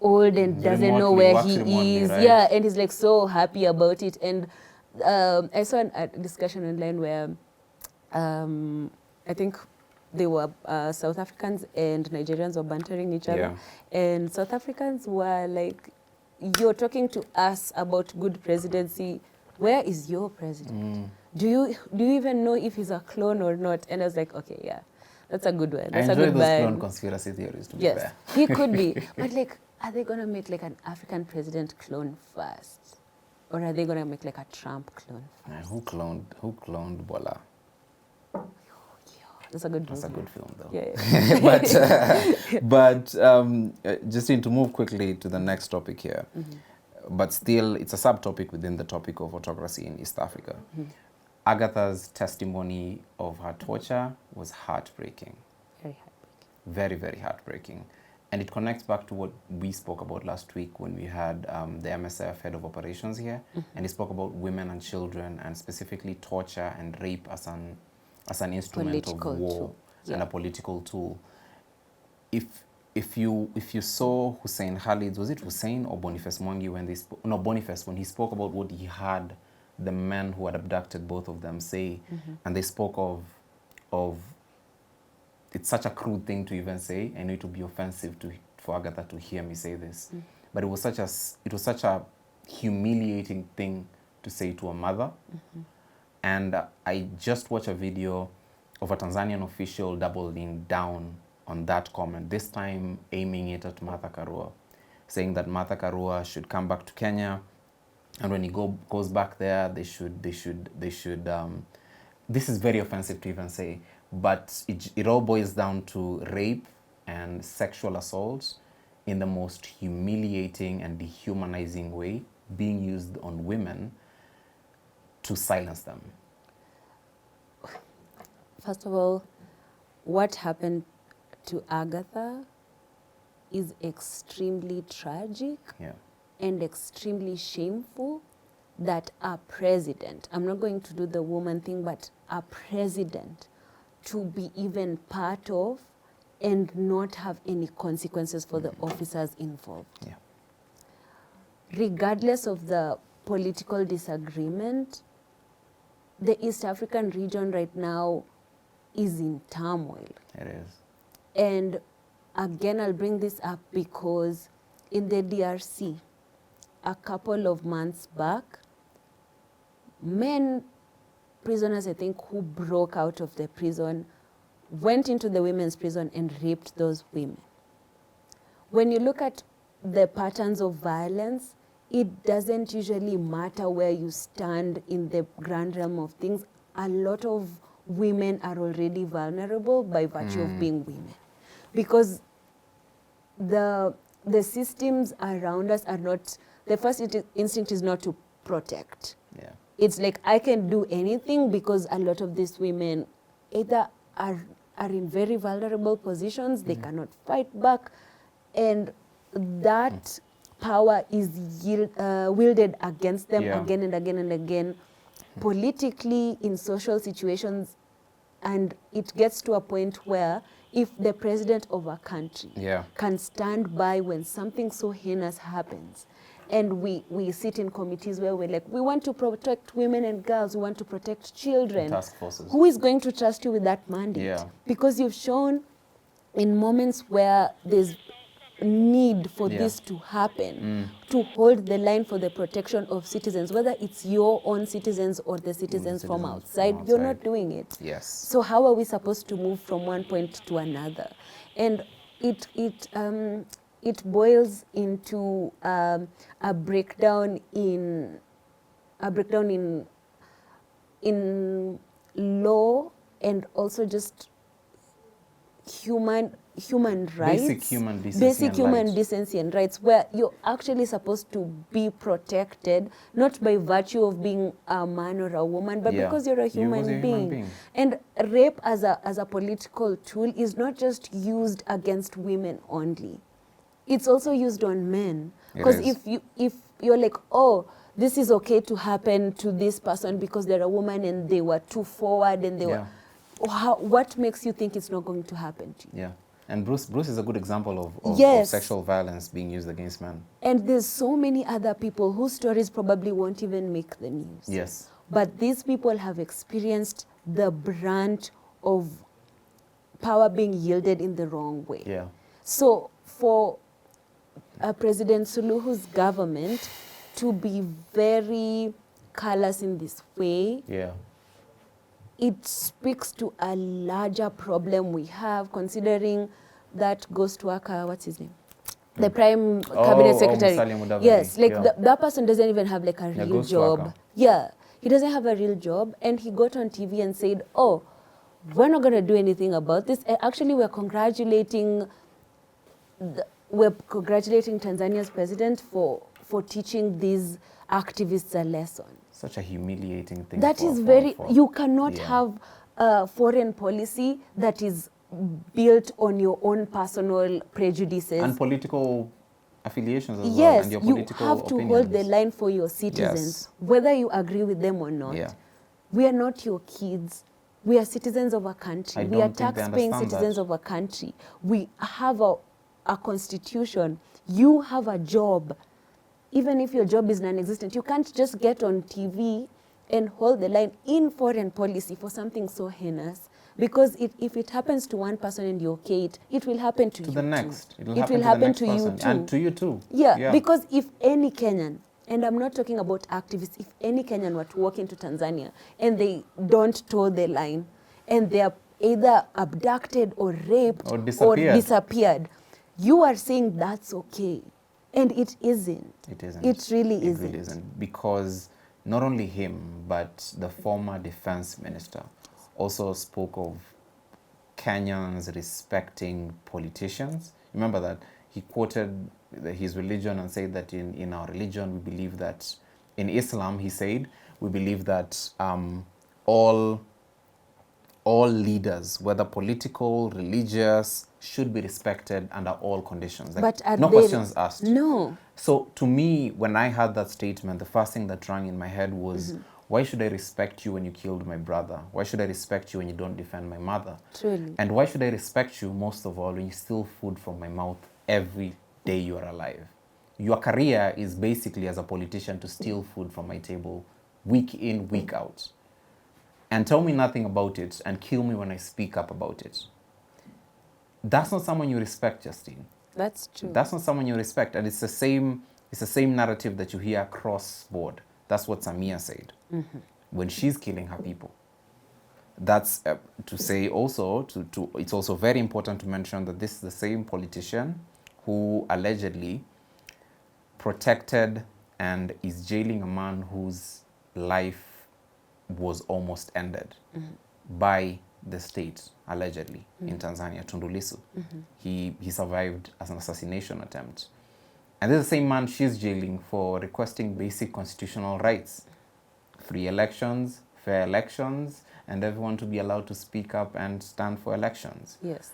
Speaker 2: old and doesn't know where he is. Right? Yeah, and he's like so happy about it. And I saw a discussion online where I think they were South Africans and Nigerians were bantering each other. And South Africans were like, you're talking to us about good presidency. Where is your president? Do you even know if he's a clone or not? And I was like, okay, yeah, that's a good one. That's
Speaker 1: I enjoy
Speaker 2: a good
Speaker 1: those
Speaker 2: one.
Speaker 1: clone conspiracy theories, to be fair.
Speaker 2: He could be. But like, are they going to make like an African president clone first? Or are they going to make like a Trump clone first?
Speaker 1: Who cloned Bola?
Speaker 2: That's a good
Speaker 1: That's a good film, though.
Speaker 2: Yeah.
Speaker 1: But just to move quickly to the next topic here. But still, it's a subtopic within the topic of autocracy in East Africa. Agatha's testimony of her torture was heartbreaking.
Speaker 2: Very heartbreaking.
Speaker 1: Very, very heartbreaking. And it connects back to what we spoke about last week when we had the MSF head of operations here, and he spoke about women and children, and specifically torture and rape as an instrument
Speaker 2: Political
Speaker 1: of war
Speaker 2: tool.
Speaker 1: and a political tool. If you saw Hussein Khalid, was it Hussein or Boniface Mwangi when they Boniface, when he spoke about what he had the men who had abducted both of them say, and they spoke of it's such a crude thing to even say. I know it would be offensive for Agatha to hear me say this, but it was such a humiliating thing to say to a mother. And I just watched a video of a Tanzanian official doubling down on that comment, this time aiming it at Martha Karua, saying that Martha Karua should come back to Kenya, and when he goes back there, they should. This is very offensive to even say, but it all boils down to rape and sexual assault in the most humiliating and dehumanizing way being used on women to silence them.
Speaker 2: First of all, what happened to Agatha is extremely tragic and extremely shameful that a president, I'm not going to do the woman thing, but a president to be even part of and not have any consequences for the officers involved.
Speaker 1: Yeah.
Speaker 2: Regardless of the political disagreement, the East African region right now is in turmoil.
Speaker 1: It is.
Speaker 2: And again, I'll bring this up because in the DRC, a couple of months back, men prisoners, I think, who broke out of the prison went into the women's prison and raped those women. When you look at the patterns of violence, it doesn't usually matter where you stand in the grand realm of things. A lot of women are already vulnerable by virtue of being women, because the systems around us are not, the first instinct is not to protect.
Speaker 1: Yeah.
Speaker 2: It's like I can do anything because a lot of these women either are in very vulnerable positions, they cannot fight back, and that power is wielded against them again and again and again, politically, in social situations, and it gets to a point where if the president of a country can stand by when something so heinous happens, and we sit in committees where we're like, we want to protect women and girls, we want to protect children.
Speaker 1: Task forces.
Speaker 2: Who is going to trust you with that mandate?
Speaker 1: Yeah.
Speaker 2: Because you've shown in moments where there's need for this to happen, to hold the line for the protection of citizens, whether it's your own citizens or the citizens from outside, you're not doing it.
Speaker 1: Yes.
Speaker 2: So how are we supposed to move from one point to another? And it boils into a breakdown in law, and also just human rights, basic human decency and rights, where you're actually supposed to be protected, not by virtue of being a man or a woman, but because you're a human being. And rape as a political tool is not just used against women only. It's also used on men. Because if you're like, oh, this is okay to happen to this person because they're a woman and they were too forward and they were, what makes you think it's not going to happen to you?
Speaker 1: Yeah. And Bruce is a good example of sexual violence being used against men.
Speaker 2: And there's so many other people whose stories probably won't even make the news.
Speaker 1: Yes.
Speaker 2: But these people have experienced the brunt of power being yielded in the wrong way.
Speaker 1: Yeah.
Speaker 2: So for President Suluhu's government to be very callous in this way, it speaks to a larger problem we have, considering that goes to Aka, what's his name? The Prime Cabinet Secretary. Yes, like that person doesn't even have like a real job. Yeah, he doesn't have a real job, and he got on TV and said, oh, we're not going to do anything about this. Actually, we're congratulating Tanzania's president for teaching these activists a lesson.
Speaker 1: Such a humiliating thing.
Speaker 2: That is very, you cannot have a foreign policy that is built on your own personal prejudices.
Speaker 1: And political affiliations as well,
Speaker 2: Yes,
Speaker 1: and your
Speaker 2: you
Speaker 1: political
Speaker 2: have to
Speaker 1: opinions.
Speaker 2: hold the line for your citizens, whether you agree with them or not.
Speaker 1: Yeah.
Speaker 2: We are not your kids. We are citizens of a country. We are tax-paying citizens of a country. We have a constitution. You have a job. Even if your job is non-existent, you can't just get on TV and hold the line in foreign policy for something so heinous. Because if it happens to one person and you're okay, it will happen to you
Speaker 1: the next.
Speaker 2: too. It will happen to you too.
Speaker 1: And to you too.
Speaker 2: Yeah, because if any Kenyan, and I'm not talking about activists, if any Kenyan were to walk into Tanzania and they don't toe the line, and they are either abducted or raped
Speaker 1: or disappeared,
Speaker 2: you are saying that's okay. And it isn't.
Speaker 1: It isn't.
Speaker 2: It really
Speaker 1: It
Speaker 2: isn't.
Speaker 1: really isn't. Because not only him, but the former defense minister also spoke of Kenyans respecting politicians. Remember that he quoted his religion and said that in our religion we believe that, in Islam he said, we believe that all leaders, whether political, religious, should be respected under all conditions. Like,
Speaker 2: but
Speaker 1: no questions asked.
Speaker 2: No.
Speaker 1: So to me, when I heard that statement, the first thing that rang in my head was, why should I respect you when you killed my brother? Why should I respect you when you don't defend my mother?
Speaker 2: Truly.
Speaker 1: And why should I respect you, most of all, when you steal food from my mouth every day you are alive? Your career is basically, as a politician, to steal food from my table week in, week out. And tell me nothing about it and kill me when I speak up about it. That's not someone you respect, Justine.
Speaker 2: That's true.
Speaker 1: That's not someone you respect. And it's the same narrative that you hear across board. That's what Samia said when she's killing her people. That's to say also, it's also very important to mention that this is the same politician who allegedly protected and is jailing a man whose life was almost ended by the state, allegedly, in Tanzania, Tundu Lissu. He survived as an assassination attempt. And this is the same man she's jailing for requesting basic constitutional rights. Free elections, fair elections, and everyone to be allowed to speak up and stand for elections.
Speaker 2: Yes.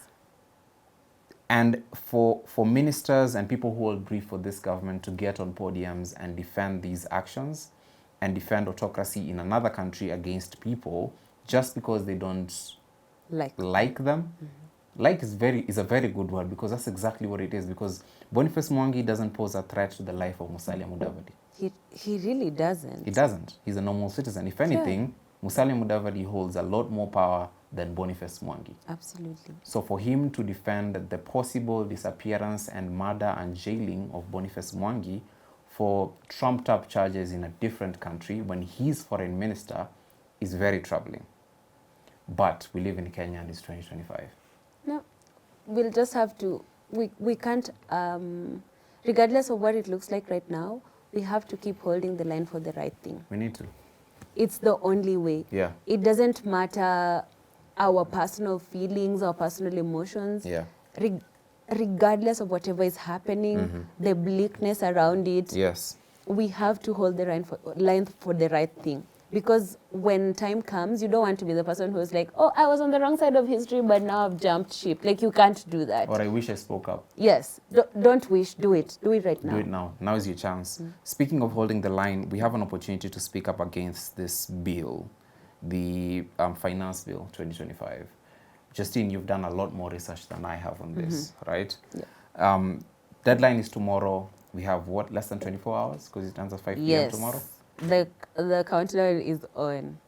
Speaker 1: And for ministers and people who will brief for this government to get on podiums and defend these actions and defend autocracy in another country against people just because they don't like them. Like is a very good word, because that's exactly what it is. Because Boniface Mwangi doesn't pose a threat to the life of Musalia Mudavadi.
Speaker 2: He really doesn't.
Speaker 1: He doesn't. He's a normal citizen. If anything, Musalia Mudavadi holds a lot more power than Boniface Mwangi.
Speaker 2: Absolutely.
Speaker 1: So for him to defend the possible disappearance and murder and jailing of Boniface Mwangi for trumped up charges in a different country when he's foreign minister is very troubling. But we live in Kenya and it's 2025.
Speaker 2: No, we'll just have to, we can't, regardless of what it looks like right now, we have to keep holding the line for the right thing.
Speaker 1: We need to.
Speaker 2: It's the only way.
Speaker 1: Yeah.
Speaker 2: It doesn't matter our personal feelings, our personal emotions.
Speaker 1: Yeah.
Speaker 2: Regardless of whatever is happening, the bleakness around it.
Speaker 1: Yes.
Speaker 2: We have to hold the line for the right thing. Because when time comes, you don't want to be the person who's like, oh, I was on the wrong side of history, but now I've jumped ship. Like, you can't do that.
Speaker 1: Or I wish I spoke up.
Speaker 2: Yes. Don't wish. Do it. Do it right now.
Speaker 1: Do it now. Now is your chance. Speaking of holding the line, we have an opportunity to speak up against this bill, the Finance Bill 2025. Justine, you've done a lot more research than I have on this, right? Yeah. Deadline is tomorrow. We have, what, less than 24 hours? Because it ends at 5 p.m. tomorrow?
Speaker 2: The countdown is on.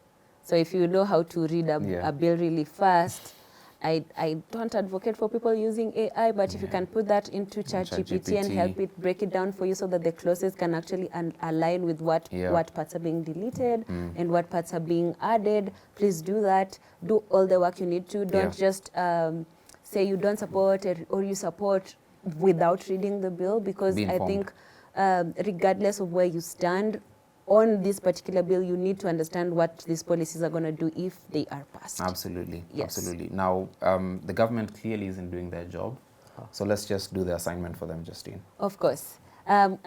Speaker 2: So if you know how to read a bill really fast, I don't advocate for people using AI, but if you can put that into ChatGPT and help it break it down for you so that the clauses can actually align with what parts are being deleted and what parts are being added, please do that. Do all the work you need to. Don't just say you don't support it or you support without reading the bill, because I think regardless of where you stand on this particular bill, you need to understand what these policies are going to do if they are passed.
Speaker 1: Absolutely.
Speaker 2: Yes.
Speaker 1: Absolutely. Now, the government clearly isn't doing their job. So let's just do the assignment for them, Justine.
Speaker 2: Of course. I'm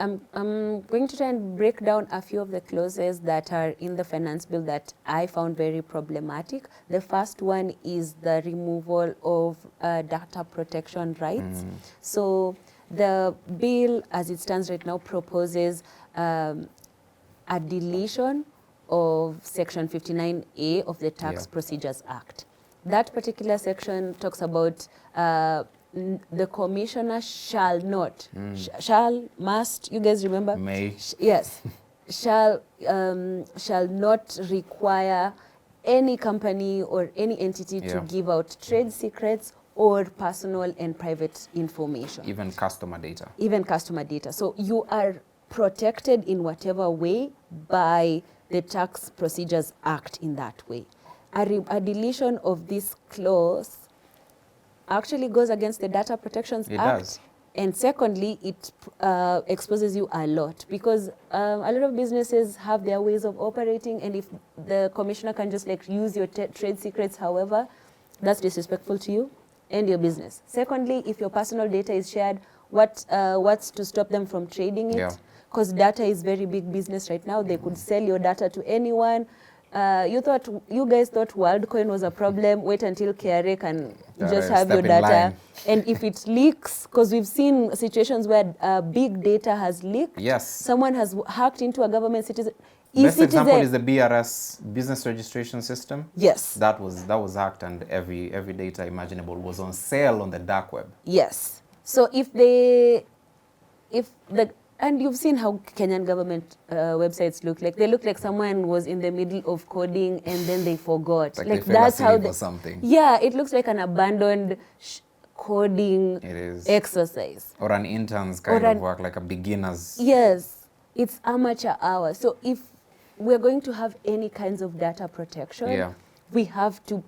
Speaker 2: going to try and break down a few of the clauses that are in the finance bill that I found very problematic. The first one is the removal of data protection rights. So the bill, as it stands right now, proposes a deletion of Section 59A of the Tax Procedures Act. That particular section talks about the commissioner shall not, must, you guys remember?
Speaker 1: May.
Speaker 2: Yes, shall not require any company or any entity to give out trade secrets or personal and private information.
Speaker 1: Even customer data.
Speaker 2: Even customer data. So you are protected in whatever way by the Tax Procedures Act in that way. A deletion of this clause actually goes against the Data Protections Act.
Speaker 1: Does.
Speaker 2: And secondly, it exposes you a lot because a lot of businesses have their ways of operating, and if the commissioner can just like use your trade secrets, however, that's disrespectful to you and your business. Secondly, if your personal data is shared, what's to stop them from trading it? Because data is very big business right now. They could sell your data to anyone. You guys thought WorldCoin was a problem. Wait until KRA can just have your data. And if it leaks, because we've seen situations where big data has leaked.
Speaker 1: Yes.
Speaker 2: Someone has hacked into a government citizen.
Speaker 1: Best example is the BRS, business registration system.
Speaker 2: Yes.
Speaker 1: That was hacked, and every data imaginable was on sale on the dark web.
Speaker 2: Yes. So and you've seen how Kenyan government websites look like. They look like someone was in the middle of coding and then they forgot.
Speaker 1: Like that's how or something.
Speaker 2: Yeah, it looks like an abandoned coding exercise.
Speaker 1: Or an intern's kind of work, like a beginner's.
Speaker 2: Yes, it's amateur hour. So if we're going to have any kinds of data protection, we have to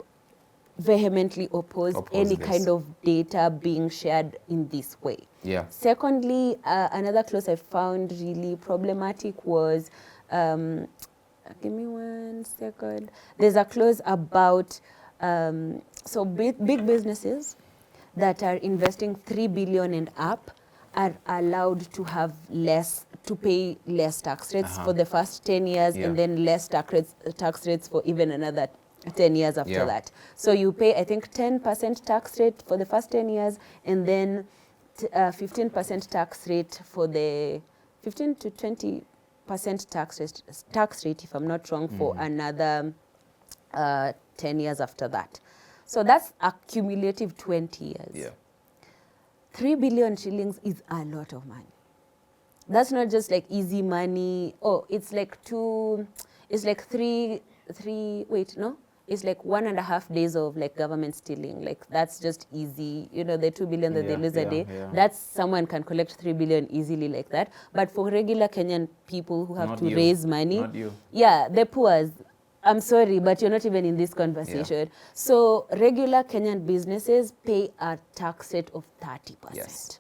Speaker 2: vehemently oppose any kind of data being shared in this way.
Speaker 1: Yeah.
Speaker 2: Secondly, another clause I found really problematic was, give me 1 second. There's a clause about, so big businesses that are investing 3 billion and up are allowed to have to pay less tax rates for the first 10 years and then less tax rates for even another 10 years after that. So you pay, I think, 10% tax rate for the first 10 years and then 15% tax rate for the 15 to 20% tax rate, if I'm not wrong, for another 10 years after that. So that's a cumulative 20 years.
Speaker 1: Yeah.
Speaker 2: 3 billion shillings is a lot of money. That's not just like easy money. Oh, it's like it's like 1.5 days of like government stealing. Like that's just easy. You know, the 2 billion that they lose a day, that's someone can collect 3 billion easily like that. But for regular Kenyan people who have to raise money, the poor, I'm sorry, but you're not even in this conversation. So regular Kenyan businesses pay a tax rate of 30%.
Speaker 1: Yes.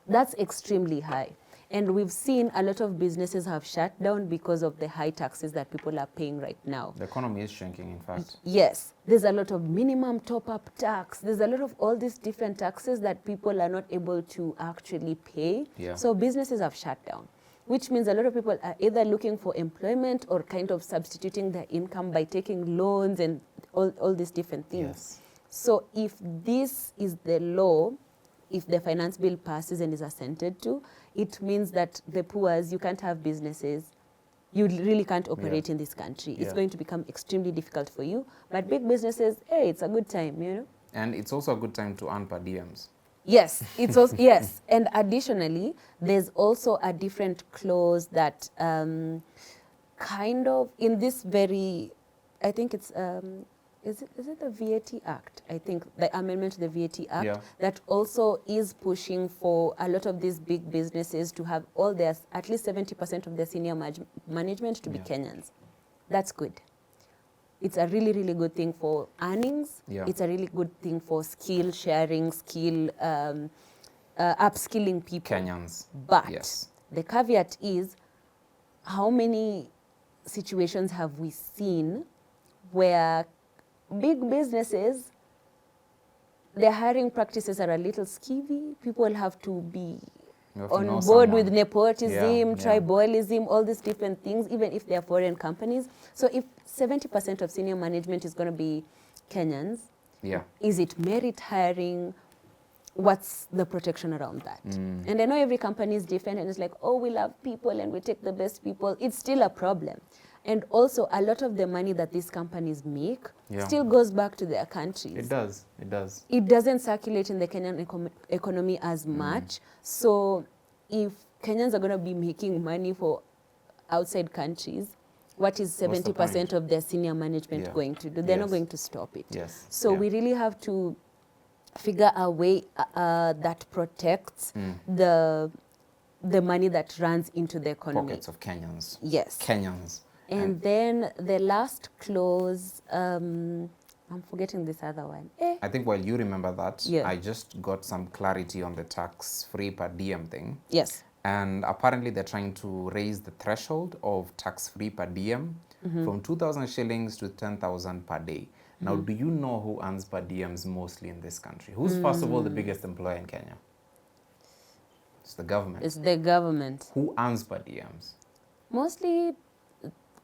Speaker 2: That's extremely high. And we've seen a lot of businesses have shut down because of the high taxes that people are paying right now.
Speaker 1: The economy is shrinking, in fact.
Speaker 2: Yes. There's a lot of minimum top-up tax. There's a lot of all these different taxes that people are not able to actually pay.
Speaker 1: Yeah.
Speaker 2: So businesses have shut down, which means a lot of people are either looking for employment or kind of substituting their income by taking loans and all these different things.
Speaker 1: Yes.
Speaker 2: So if this is the law, if the finance bill passes and is assented to, it means that the poor, you can't have businesses. You really can't operate in this country. It's going to become extremely difficult for you. But big businesses, hey, it's a good time, you know.
Speaker 1: And it's also a good time to earn per diems.
Speaker 2: Yes, it's also, yes. And additionally, there's also a different clause that kind of in this very, I think it's, is it the VAT Act? I think the amendment to the VAT Act that also is pushing for a lot of these big businesses to have all their, at least 70% of their senior management to be Kenyans. That's good. It's a really, really good thing for earnings. It's a really good thing for skill sharing, upskilling people.
Speaker 1: Kenyans.
Speaker 2: But the caveat is, how many situations have we seen where big businesses, their hiring practices are a little skeevy. People have to be on board with nepotism, tribalism, all these different things, even if they're foreign companies. So if 70% of senior management is going to be Kenyans, is it merit hiring? What's the protection around that? And I know every company is different, and it's like, oh, we love people and we take the best people. It's still a problem. And also, a lot of the money that these companies make still goes back to their countries.
Speaker 1: It does. It does.
Speaker 2: It doesn't circulate in the Kenyan economy as much. So if Kenyans are going to be making money for outside countries, what is 70% of their senior management going to do? They're not going to stop it. So we really have to figure a way that protects the money that runs into the economy.
Speaker 1: Pockets of Kenyans.
Speaker 2: Yes.
Speaker 1: Kenyans.
Speaker 2: And then the last clause, I'm forgetting this other one.
Speaker 1: I think while you remember that, I just got some clarity on the tax-free per diem thing.
Speaker 2: Yes.
Speaker 1: And apparently they're trying to raise the threshold of tax-free per diem from 2,000 shillings to 10,000 per day. Now, do you know who earns per diems mostly in this country? Who's, first of all, the biggest employer in Kenya? It's the government.
Speaker 2: It's the government.
Speaker 1: Who earns per diems?
Speaker 2: Mostly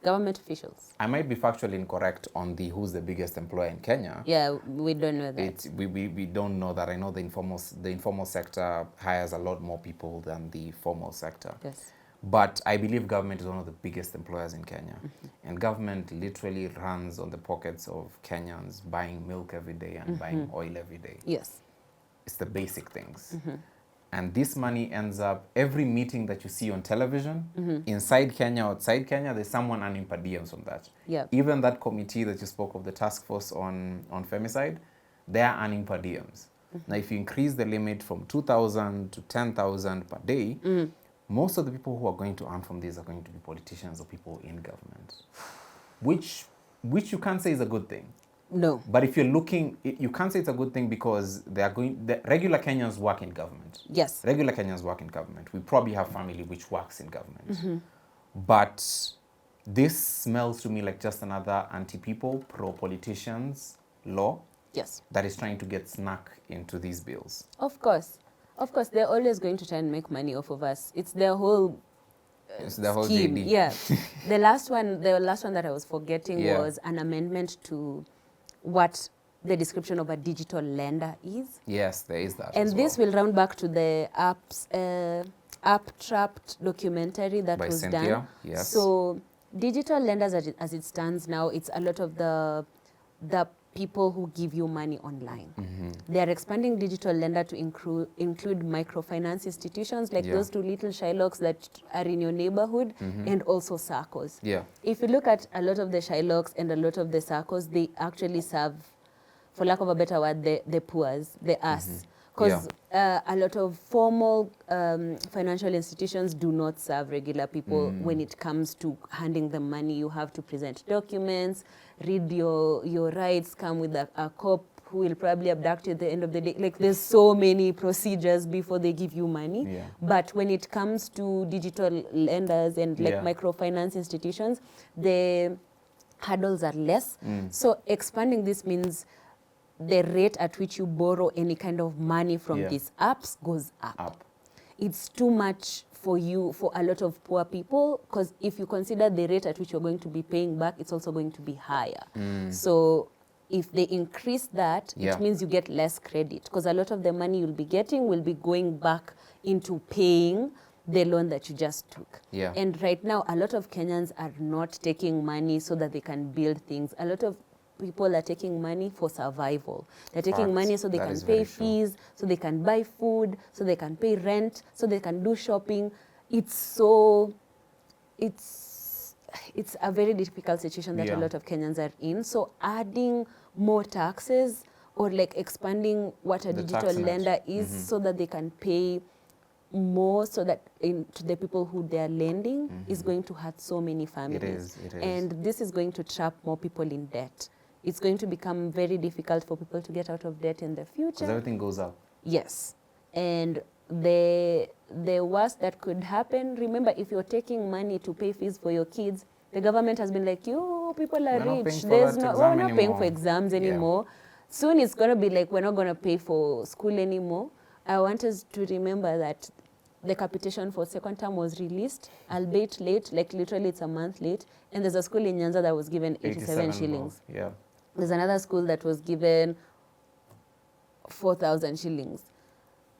Speaker 2: government officials.
Speaker 1: I might be factually incorrect on the who's the biggest employer in Kenya.
Speaker 2: Yeah, we don't know that.
Speaker 1: We don't know that. I know the informal sector hires a lot more people than the formal sector.
Speaker 2: Yes.
Speaker 1: But I believe government is one of the biggest employers in Kenya. And government literally runs on the pockets of Kenyans buying milk every day and buying oil every day.
Speaker 2: Yes.
Speaker 1: It's the basic things. And this money ends up, every meeting that you see on television, inside Kenya, outside Kenya, there's someone earning per diems from that. Even that committee that you spoke of, the task force on femicide, they're earning per diems. Now, if you increase the limit from 2,000 to 10,000 per day, most of the people who are going to earn from this are going to be politicians or people in government, which you can't say is a good thing.
Speaker 2: No.
Speaker 1: But if you're looking, you can't say it's a good thing because the regular Kenyans work in government.
Speaker 2: Yes.
Speaker 1: Regular Kenyans work in government. We probably have family which works in government. But this smells to me like just another anti-people, pro-politicians law.
Speaker 2: Yes.
Speaker 1: That is trying to get snuck into these bills.
Speaker 2: Of course. Of course, they're always going to try and make money off of us. It's their whole
Speaker 1: it's the whole
Speaker 2: scheme.
Speaker 1: JD.
Speaker 2: Yeah. the last one that I was forgetting was an amendment to what the description of a digital lender is.
Speaker 1: Yes, there is that.
Speaker 2: And this will round back to the App Trapped documentary that was done.
Speaker 1: Yes.
Speaker 2: So digital lenders, as it stands now, it's a lot of the people who give you money online. They are expanding digital lender to include microfinance institutions like those two little Shylocks that are in your neighborhood and also SACCOs. If you look at a lot of the Shylocks and a lot of the SACCOs, they actually serve, for lack of a better word, the poors, the us. Because a lot of formal financial institutions do not serve regular people. When it comes to handing them money, you have to present documents, read your rights, come with a cop who will probably abduct you at the end of the day. Like, there's so many procedures before they give you money. But when it comes to digital lenders and like microfinance institutions, the hurdles are less. So expanding this means the rate at which you borrow any kind of money from these apps goes up. It's too much for a lot of poor people, because if you consider the rate at which you're going to be paying back, it's also going to be higher. So if they increase that, it means you get less credit, because a lot of the money you'll be getting will be going back into paying the loan that you just took. And right now, a lot of Kenyans are not taking money so that they can build things. A lot of people are taking money for survival. They're taking money so they can pay fees, so they can buy food, so they can pay rent, so they can do shopping. It's a very difficult situation that a lot of Kenyans are in. So adding more taxes or like expanding what a digital lender is so that they can pay more, so that to the people who they are lending is going to hurt so many families.
Speaker 1: It is.
Speaker 2: And this is going to trap more people in debt. It's going to become very difficult for people to get out of debt in the future.
Speaker 1: Because everything goes up.
Speaker 2: Yes. And the worst that could happen, remember, if you're taking money to pay fees for your kids, the government has been like, you people are rich. We're not paying for exams anymore. Soon it's going to be like, we're not going to pay for school anymore. I want us to remember that the capitation for second term was released, albeit late, like literally it's a month late. And there's a school in Nyanza that was given 87 shillings.
Speaker 1: Yeah.
Speaker 2: There's another school that was given 4,000 shillings.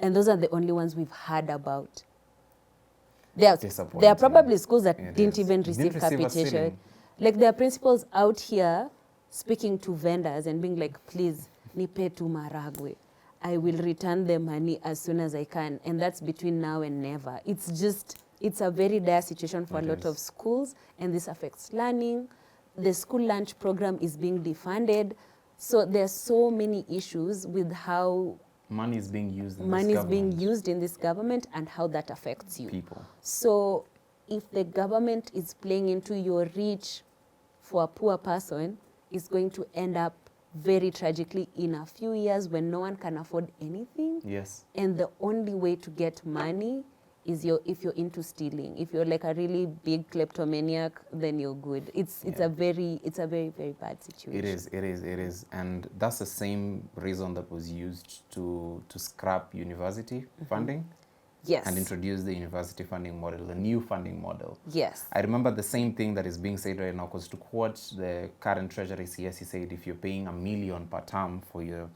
Speaker 2: And those are the only ones we've heard about. There are probably schools that didn't even receive capitation. Like there are principals out here speaking to vendors and being like, please, nipe tu maragwe. I will return the money as soon as I can. And that's between now and never. It's a very dire situation for a lot of schools, and this affects learning. The school lunch program is being defunded. So there's so many issues with how
Speaker 1: money is being used
Speaker 2: in this government and how that affects you.
Speaker 1: People.
Speaker 2: So if the government is playing into your reach for a poor person, it's going to end up very tragically in a few years when no one can afford anything.
Speaker 1: Yes.
Speaker 2: And the only way to get money is if you're into stealing. If you're like a really big kleptomaniac, then you're good. It's a very very bad situation.
Speaker 1: It is. And that's the same reason that was used to scrap university funding.
Speaker 2: Yes.
Speaker 1: And introduce the university funding model, the new funding model.
Speaker 2: Yes.
Speaker 1: I remember the same thing that is being said right now, because to quote the current Treasury CS, he said if you're paying $1 million per term for your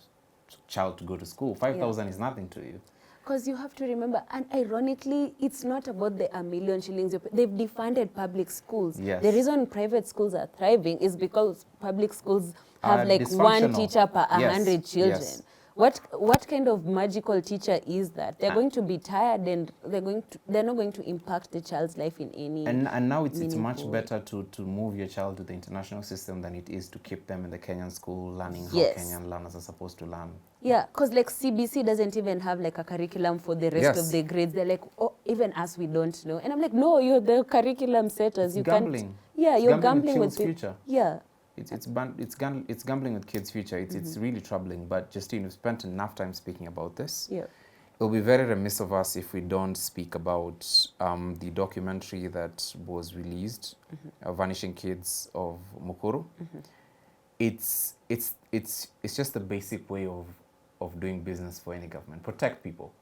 Speaker 1: child to go to school, 5,000 is nothing to you.
Speaker 2: Because you have to remember, and ironically, it's not about the $1 million shillings. They've defunded public schools.
Speaker 1: Yes.
Speaker 2: The reason private schools are thriving is because public schools have like one teacher per 100 children. Yes. What kind of magical teacher is that? They're going to be tired, and they're not going to impact the child's life in any.
Speaker 1: And now it's much better to move your child to the international system than it is to keep them in the Kenyan school learning how Kenyan learners are supposed to learn.
Speaker 2: Yeah, because like CBC doesn't even have like a curriculum for the rest of the grades. They're like, oh, even us, we don't know. And I'm like, no, you're the curriculum setters. You
Speaker 1: gambling.
Speaker 2: Can't. Yeah, you're gambling with
Speaker 1: future.
Speaker 2: Yeah.
Speaker 1: It's gambling with kids' future. It's really troubling. But Justine, we've spent enough time speaking about this.
Speaker 2: Yeah.
Speaker 1: It'll be very remiss of us if we don't speak about the documentary that was released, Vanishing Kids of Mukuru. It's just the basic way of doing business for any government. Protect people.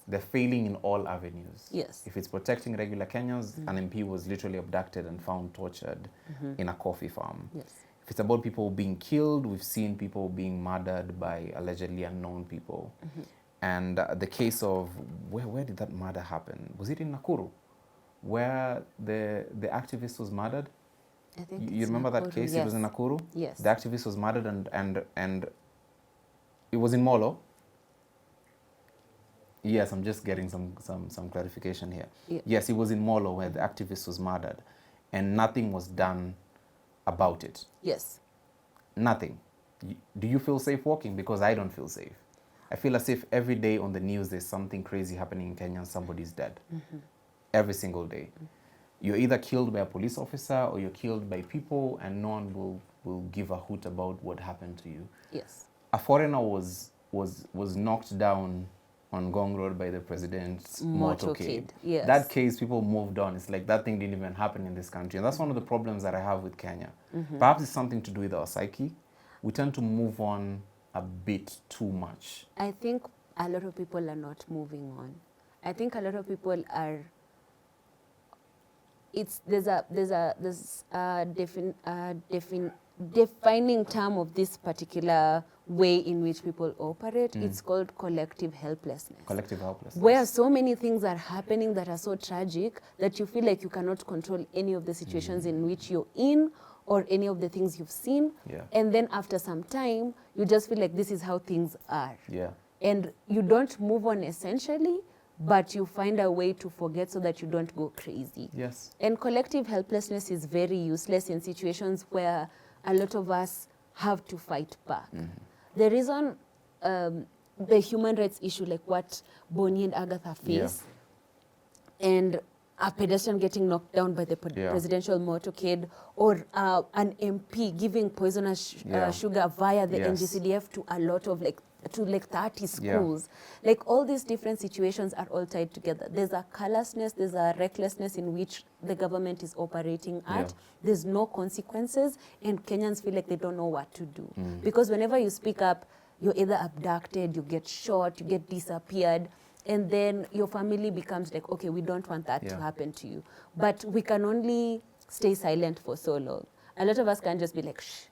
Speaker 1: They're failing in all avenues.
Speaker 2: Yes.
Speaker 1: If it's protecting regular Kenyans, an MP was literally abducted and found tortured in a coffee farm.
Speaker 2: Yes.
Speaker 1: If it's about people being killed, we've seen people being murdered by allegedly unknown people. And the case of, where did that murder happen? Was it in Nakuru, where the activist was murdered?
Speaker 2: I think
Speaker 1: you remember Nakuru. That case? Yes. It was in Nakuru?
Speaker 2: Yes.
Speaker 1: The activist was murdered and it was in Molo. Yes, I'm just getting some clarification here. Yeah. Yes, it was in Molo where the activist was murdered, and nothing was done about it.
Speaker 2: Yes.
Speaker 1: Nothing. Do you feel safe walking? Because I don't feel safe. I feel as if every day on the news there's something crazy happening in Kenya and somebody's dead. Every single day. You're either killed by a police officer or you're killed by people, and no one will give a hoot about what happened to you.
Speaker 2: Yes.
Speaker 1: A foreigner was knocked down on Gong Road by the president's motorcade.
Speaker 2: Yes.
Speaker 1: That case, people moved on. It's like that thing didn't even happen in this country. And that's one of the problems that I have with Kenya. Perhaps it's something to do with our psyche. We tend to move on a bit too much.
Speaker 2: I think a lot of people are not moving on. I think a lot of people are. There's a defining term of this particular way in which people operate. It's called collective helplessness.
Speaker 1: Collective helplessness.
Speaker 2: Where so many things are happening that are so tragic that you feel like you cannot control any of the situations in which you're in or any of the things you've seen.
Speaker 1: Yeah.
Speaker 2: And then after some time, you just feel like this is how things are.
Speaker 1: Yeah.
Speaker 2: And you don't move on essentially, but you find a way to forget so that you don't go crazy.
Speaker 1: Yes.
Speaker 2: And collective helplessness is very useless in situations where a lot of us have to fight back. The reason the human rights issue, like what Bonnie and Agather face, and a pedestrian getting knocked down by the presidential motorcade, or an MP giving poisonous sugar via the NGCDF to a lot of to 30 schools. Like all these different situations are all tied together. There's a carelessness, there's a recklessness in which the government is operating at. There's no consequences, and Kenyans feel like they don't know what to do. Because whenever you speak up, you're either abducted, you get shot, you get disappeared. and then your family becomes like, okay, we don't want that to happen to you. But we can only stay silent for so long. A lot of us can just be like, shh,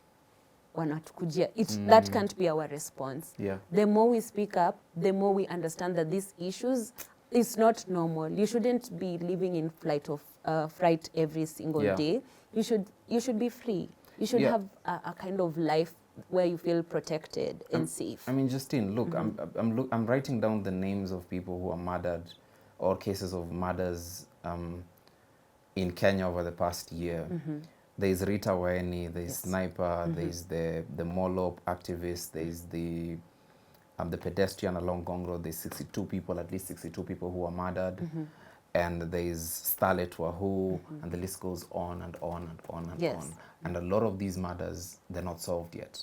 Speaker 2: wanatukujia. That can't be our response. The more we speak up, the more we understand that these issues is not normal. You shouldn't be living in fright every single day. You should be free. You should have a kind of life where you feel protected and safe.
Speaker 1: I mean, Justine, look, I'm writing down the names of people who are murdered or cases of murders in Kenya over the past year. There's Rita Waeni, there's Sniper, there's the Molop activist, there's the pedestrian along Gong Road. There's 62 people, at least 62 people who are murdered. And there's Starlet Wahoo, and the list goes on and on and on and on. And a lot of these murders, they're not solved yet.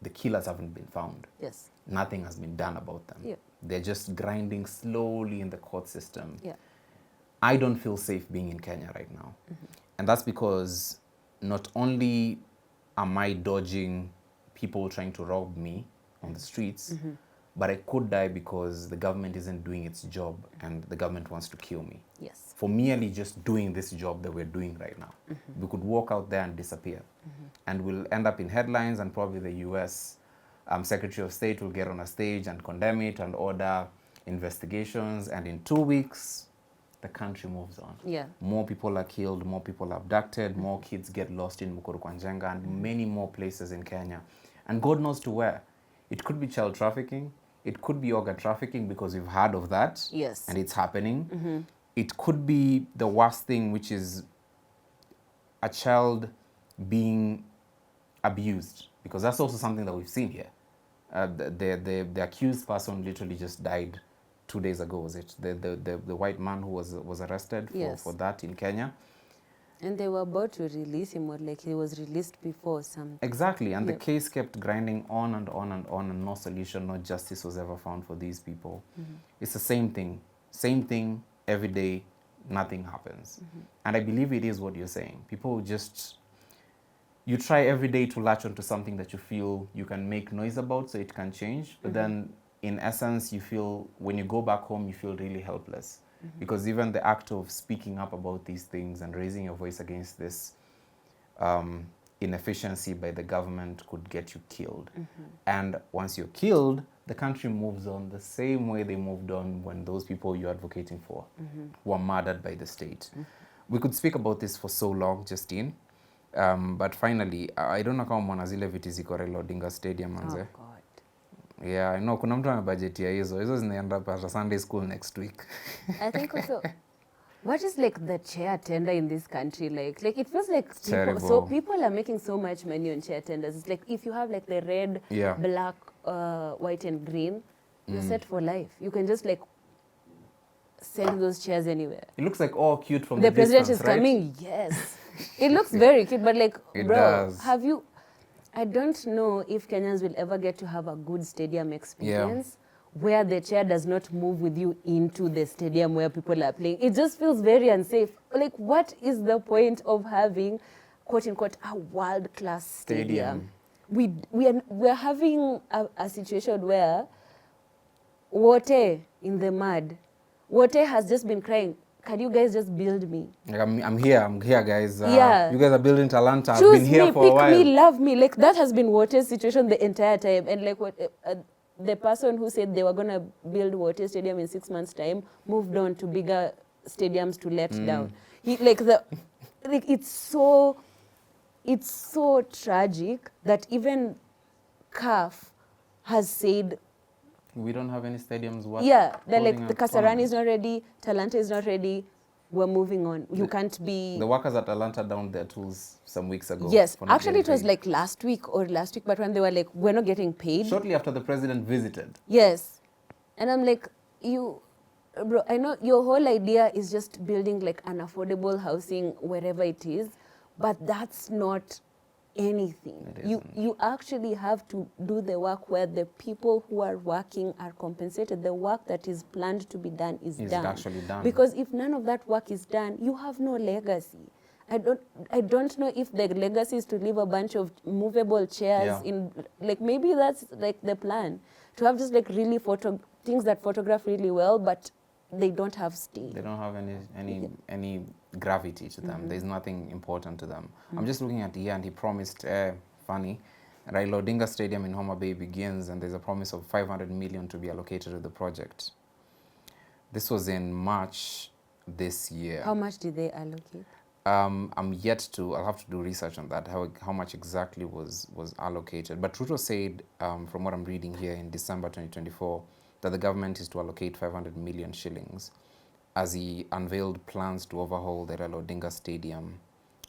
Speaker 1: The killers haven't been found. Nothing has been done about them. They're just grinding slowly in the court system. I don't feel safe being in Kenya right now. And that's because not only am I dodging people trying to rob me on the streets, but I could die because the government isn't doing its job and the government wants to kill me. For merely just doing this job that we're doing right now. We could walk out there and disappear. And we'll end up in headlines, and probably the US Secretary of State will get on a stage and condemn it and order investigations, and in 2 weeks, the country moves on. More people are killed, more people are abducted, more kids get lost in Mukuru kwa Njenga, and many more places in Kenya. And God knows to where. It could be child trafficking. It could be organ trafficking, because we've heard of that. And it's happening. It could be the worst thing, which is a child being abused, because that's also something that we've seen here. The accused person literally just died 2 days ago, was it? The white man who was arrested for that in Kenya.
Speaker 2: And they were about to release him, or like he was released before something.
Speaker 1: Exactly, and the case kept grinding on and on and on, and no solution, no justice was ever found for these people. It's the same thing every day, nothing happens. And I believe it is what you're saying. People just, you try every day to latch onto something that you feel you can make noise about so it can change, but then in essence you feel, when you go back home, you feel really helpless. Because even the act of speaking up about these things and raising your voice against this inefficiency by the government could get you killed. And once you're killed, the country moves on the same way they moved on when those people you're advocating for were murdered by the state. We could speak about this for so long, Justine. But finally, I don't know kama mwana zile viti ziko Raila Odinga Stadium manze.
Speaker 2: Oh God.
Speaker 1: Yeah, I know kuna mtu amebajetia hizo zinaenda para Sunday school next week.
Speaker 2: I think also, what is like the chair tender in this country like? Like it feels like people are making so much money on chair tenders. It's like if you have like the red, black, white and green, you're set for life. You can just like send those chairs anywhere.
Speaker 1: It looks like all cute from the
Speaker 2: president
Speaker 1: distance,
Speaker 2: is coming, yes. It looks very cute, but like, bro, have you... I don't know if Kenyans will ever get to have a good stadium experience where the chair does not move with you into the stadium where people are playing. It just feels very unsafe. Like, what is the point of having, quote unquote, a world-class stadium? We're having a situation where Wote in the mud, Wote has just been crying, can you guys just build me?
Speaker 1: I'm here, guys. You guys are building Talanta. I've been here for a while.
Speaker 2: Choose me, pick me, love me. Like, that has been Wote's situation the entire time. And like, what the person who said they were going to build Wote Stadium in 6 months' time moved on to bigger stadiums to let down. It's so tragic that even CAF has said,
Speaker 1: we don't have any stadiums.
Speaker 2: They're like, the Kasarani is not ready, Talanta is not ready, we're moving on. You can't be...
Speaker 1: The workers at Talanta down their tools some weeks ago.
Speaker 2: Yes, actually it was like last week, but when they were like, we're not getting paid.
Speaker 1: Shortly after the president visited.
Speaker 2: Yes. And I'm like, bro, I know your whole idea is just building like an affordable housing wherever it is, but that's not anything. You actually have to do the work where the people who are working are compensated. The work that is planned to be done is done.
Speaker 1: Actually done.
Speaker 2: Because if none of that work is done, you have no legacy. I don't know if the legacy is to leave a bunch of movable chairs in, like, maybe that's like the plan, to have just like really things that photograph really well, but they don't have sting.
Speaker 1: They don't have any gravity to them. There's nothing important to them. I'm just looking at here, and he promised, funny, Raila Odinga Stadium in Homa Bay begins, and there's a promise of 500 million to be allocated to the project. This was in March this year.
Speaker 2: How much did they allocate?
Speaker 1: I'm yet to, I'll have to do research on that, how much exactly was allocated. But Ruto said, from what I'm reading here in December 2024, that the government is to allocate 500 million shillings as he unveiled plans to overhaul the Raila Odinga Stadium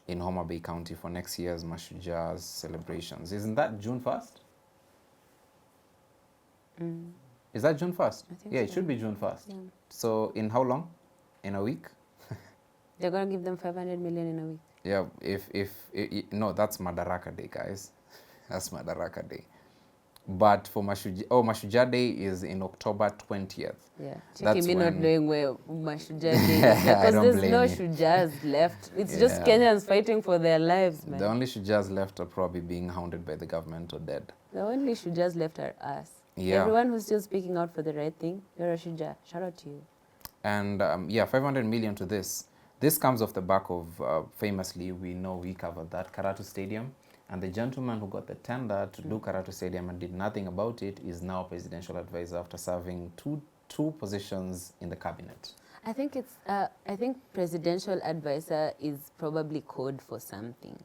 Speaker 1: in Homa Bay County for next year's Misuse celebrations. Isn't that June 1st? Is that June 1st? Yeah, it should be June 1st. Yeah. So in how long? In a week?
Speaker 2: They're going to give them 500 million in a week.
Speaker 1: Yeah, no, that's Madaraka Day, guys. That's Madaraka Day. But for Mashujaa Day is in October 20th.
Speaker 2: Yeah. That's me not knowing where Mashujaa Day is, because there's no Shujaas left. It's just Kenyans fighting for their lives, man.
Speaker 1: The only Shujaas left are probably being hounded by the government or dead.
Speaker 2: The only Shujaas left are us.
Speaker 1: Yeah.
Speaker 2: Everyone who's still speaking out for the right thing, you're a Shujaa. Shout out to you.
Speaker 1: And yeah, 500 million to this. This comes off the back of, famously, we covered that, Karatu Stadium. And the gentleman who got the tender to do Karatu Stadium and did nothing about it is now presidential advisor after serving two positions in the cabinet.
Speaker 2: I think presidential advisor is probably code for something.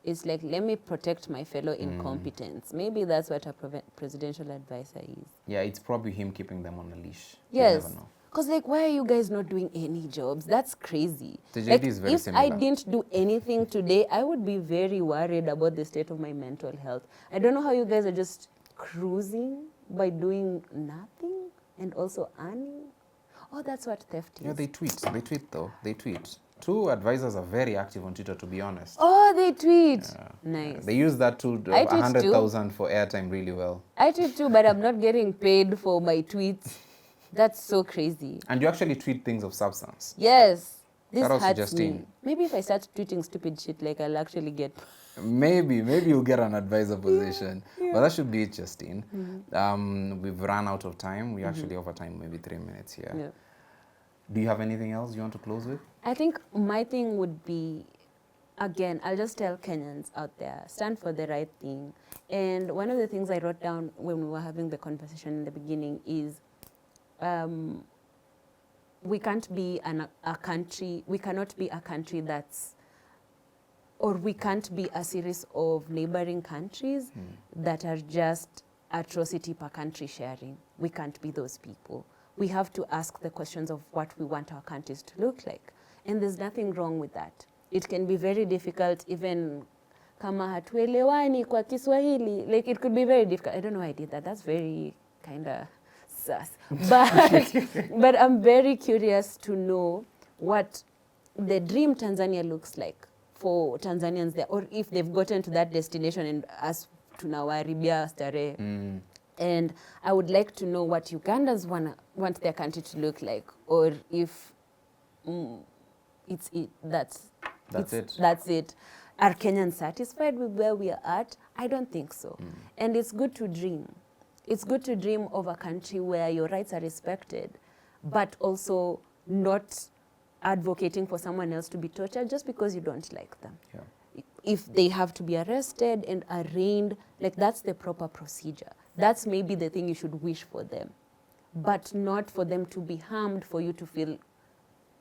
Speaker 2: It's like, let me protect my fellow incompetents. Maybe that's what a presidential advisor is.
Speaker 1: Yeah, it's probably him keeping them on a leash.
Speaker 2: Yes.
Speaker 1: You never know.
Speaker 2: Because, like, why are you guys not doing any jobs? That's crazy.
Speaker 1: The JD
Speaker 2: like,
Speaker 1: is very
Speaker 2: if
Speaker 1: similar.
Speaker 2: I didn't do anything today, I would be very worried about the state of my mental health. I don't know how you guys are just cruising by doing nothing and also earning. Oh, that's what theft is.
Speaker 1: Yeah, they tweet. They tweet, though. They tweet. Two advisors are very active on Twitter, to be honest.
Speaker 2: Oh, they tweet.
Speaker 1: Yeah.
Speaker 2: Nice.
Speaker 1: They use that to 100,000 for airtime really well.
Speaker 2: I tweet too, but I'm not getting paid for my tweets. That's so crazy.
Speaker 1: And you actually tweet things of substance.
Speaker 2: Yes. This hurts me. Maybe if I start tweeting stupid shit, like, I'll actually get...
Speaker 1: Maybe you'll get an advisor position. Yeah. But that should be it, Justine. We've run out of time. We actually over time, maybe 3 minutes here. Yeah. Do you have anything else you want to close with?
Speaker 2: I think my thing would be, again, I'll just tell Kenyans out there, stand for the right thing. And one of the things I wrote down when we were having the conversation in the beginning is, we cannot be a country that's, or we can't be a series of neighboring countries that are just atrocity per country sharing. We can't be those people. We have to ask the questions of what we want our countries to look like. And there's nothing wrong with that. It can be very difficult, even kama hatuelewani kwa Kiswahili. Like, it could be very difficult. I don't know why I did that. That's very kind of sus. But I'm very curious to know what the dream Tanzania looks like for Tanzanians there, or if they've gotten to that destination and us tunawaribia starehe. And I would like to know what Ugandans want their country to look like, or if that's it. Are Kenyans satisfied with where we are at? I don't think so. And it's good to dream. It's good to dream of a country where your rights are respected, but also not advocating for someone else to be tortured just because you don't like them. Yeah. If they have to be arrested and arraigned, like, that's the proper procedure. That's maybe the thing you should wish for them, but not for them to be harmed, for you to feel,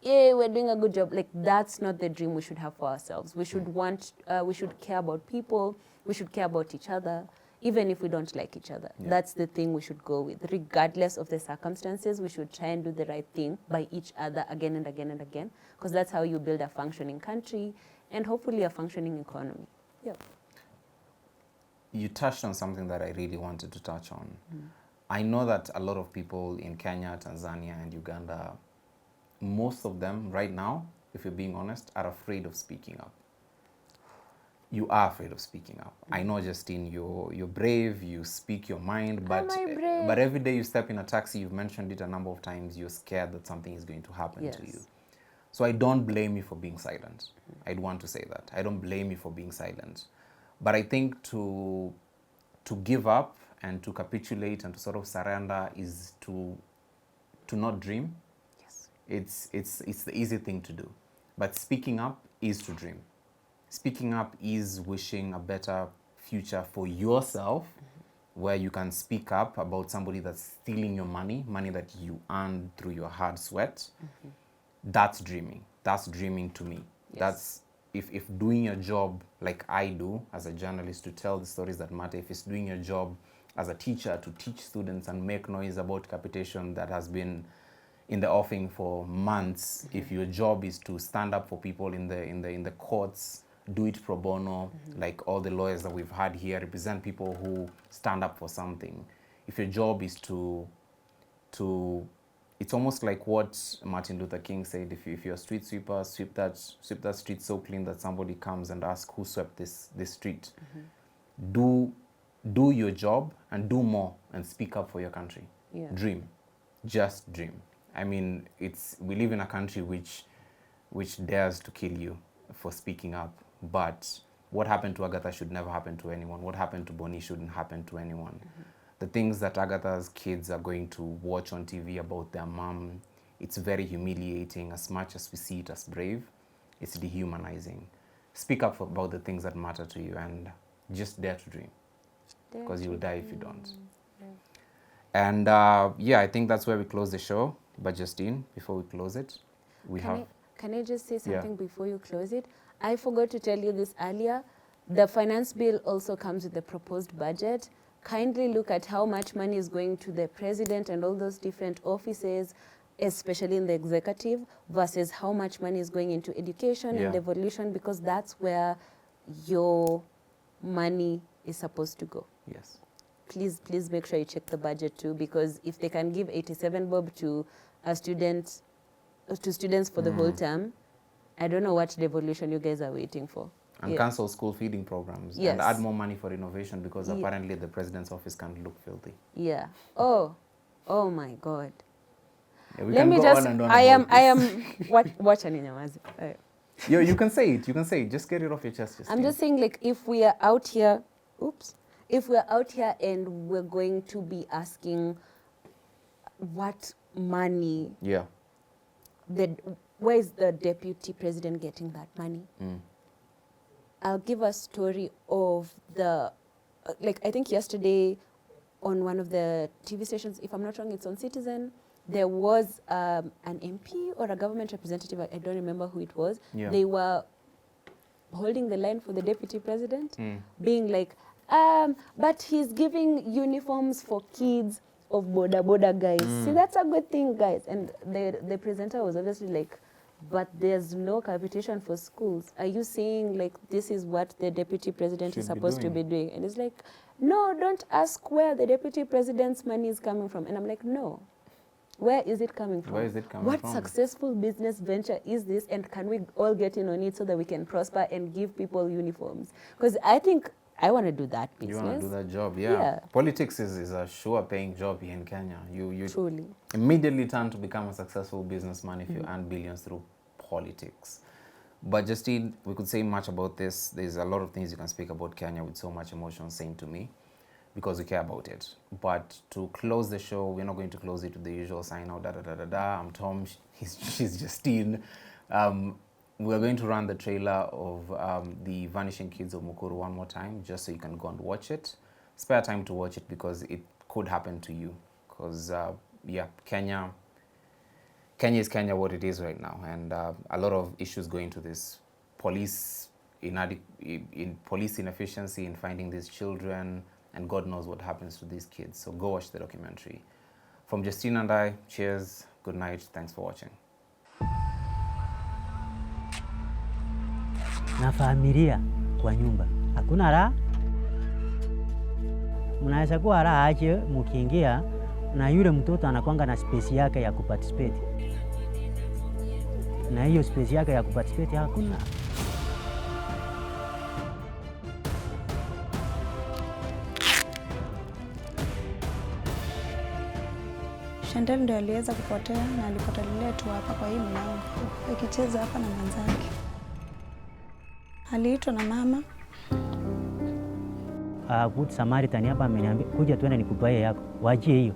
Speaker 2: yeah, we're doing a good job. Like, that's not the dream we should have for ourselves. We should we should care about people. We should care about each other, even if we don't like each other. Yeah. That's the thing we should go with. Regardless of the circumstances, we should try and do the right thing by each other again and again and again, because that's how you build a functioning country and hopefully a functioning economy. Yeah.
Speaker 1: You touched on something that I really wanted to touch on. I know that a lot of people in Kenya, Tanzania, and Uganda, most of them right now, if you're being honest, are afraid of speaking up. You are afraid of speaking up. I know, Justine, you're brave, you speak your mind, but every day you step in a taxi, you've mentioned it a number of times, you're scared that something is going to happen to you. So I don't blame you for being silent. I'd want to say that. I don't blame you for being silent. But I think to give up and to capitulate and to sort of surrender is to not dream. Yes. It's the easy thing to do. But speaking up is to dream. Speaking up is wishing a better future for yourself, where you can speak up about somebody that's stealing your money that you earned through your hard sweat. That's dreaming. That's dreaming to me. Yes. That's if doing your job like I do as a journalist to tell the stories that matter, if it's doing your job as a teacher to teach students and make noise about capitation that has been in the offing for months, if your job is to stand up for people in the courts, do it pro bono, like all the lawyers that we've had here, represent people who stand up for something. If your job is to it's almost like what Martin Luther King said, if you're a street sweeper, sweep that street so clean that somebody comes and asks who swept this street. Do your job and do more and speak up for your country. Yeah. Dream. Just dream. I mean, we live in a country which dares to kill you for speaking up. But what happened to Agatha should never happen to anyone. What happened to Boni shouldn't happen to anyone. The things that Agatha's kids are going to watch on TV about their mom, it's very humiliating. As much as we see it as brave, it's dehumanizing. Speak up about the things that matter to you and just dare to dream. Because you'll die if you don't. Yeah. And yeah, I think that's where we close the show. But Justine, before we close it,
Speaker 2: Can I just say something before you close it? I forgot to tell you this earlier. The finance bill also comes with the proposed budget. Kindly look at how much money is going to the president and all those different offices, especially in the executive, versus how much money is going into education and evolution, because that's where your money is supposed to go.
Speaker 1: Yes.
Speaker 2: Please make sure you check the budget too, because if they can give 87 bob to students for the whole term, I don't know what devolution you guys are waiting for.
Speaker 1: And cancel school feeding programs and add more money for innovation, because apparently the president's office can't look filthy. Yeah.
Speaker 2: Oh my God.
Speaker 1: Yeah, let me just.
Speaker 2: I am. Watch an inyamazi.
Speaker 1: You can say it. You can say it. Just get it off your chest.
Speaker 2: I'm just saying, like, if we are out here, if we're out here and we're going to be asking what money.
Speaker 1: Yeah.
Speaker 2: Where is the deputy president getting that money? I'll give a story of I think yesterday on one of the TV stations, if I'm not wrong, it's on Citizen, there was an MP or a government representative, I don't remember who it was. Yeah. They were holding the line for the deputy president, being like, but he's giving uniforms for kids of boda guys. See, that's a good thing, guys. And the presenter was obviously like, but there's no capitation for schools. Are you saying like this is what the deputy president is supposed to be doing? And it's like, no, don't ask where the deputy president's money is coming from. And I'm like, no. Where is it coming from?
Speaker 1: Where is it coming
Speaker 2: from?
Speaker 1: What
Speaker 2: successful business venture is this? And can we all get in on it so that we can prosper and give people uniforms? Because I think I want to do that business.
Speaker 1: You want to do that job, yeah. Politics is a sure paying job here in Kenya. You
Speaker 2: truly
Speaker 1: immediately turn to become a successful businessman if you earn billions through politics. But Justine, we could say much about this. There's a lot of things you can speak about Kenya with so much emotion saying to me, because we care about it. But to close the show, we're not going to close it with the usual sign out, I'm Tom, she's Justine. We're going to run the trailer of The Vanishing Kids of Mukuru one more time, just so you can go and watch it. Spare time to watch it because it could happen to you. Because, Kenya is Kenya what it is right now. And a lot of issues go into this. Police inefficiency in finding these children, and God knows what happens to these kids. So go watch the documentary. From Justine and I, cheers, good night, thanks for watching.
Speaker 3: Na familia kwa nyumba hakuna raha. Mnaweza kuwa raha aje mkiingia na yule mtoto anakuanga na space yake ya kuparticipate, na hiyo space yake ya kuparticipate hakuna.
Speaker 4: Chantal ndio aliweza kupotea na alipotalilia tu hapa kwa hii mlango akicheza hapa na mwenzake. Aliitwa na mama
Speaker 3: good Samaritan hapa ameniambia kuja tuende nikubaie yako, waachie hiyo.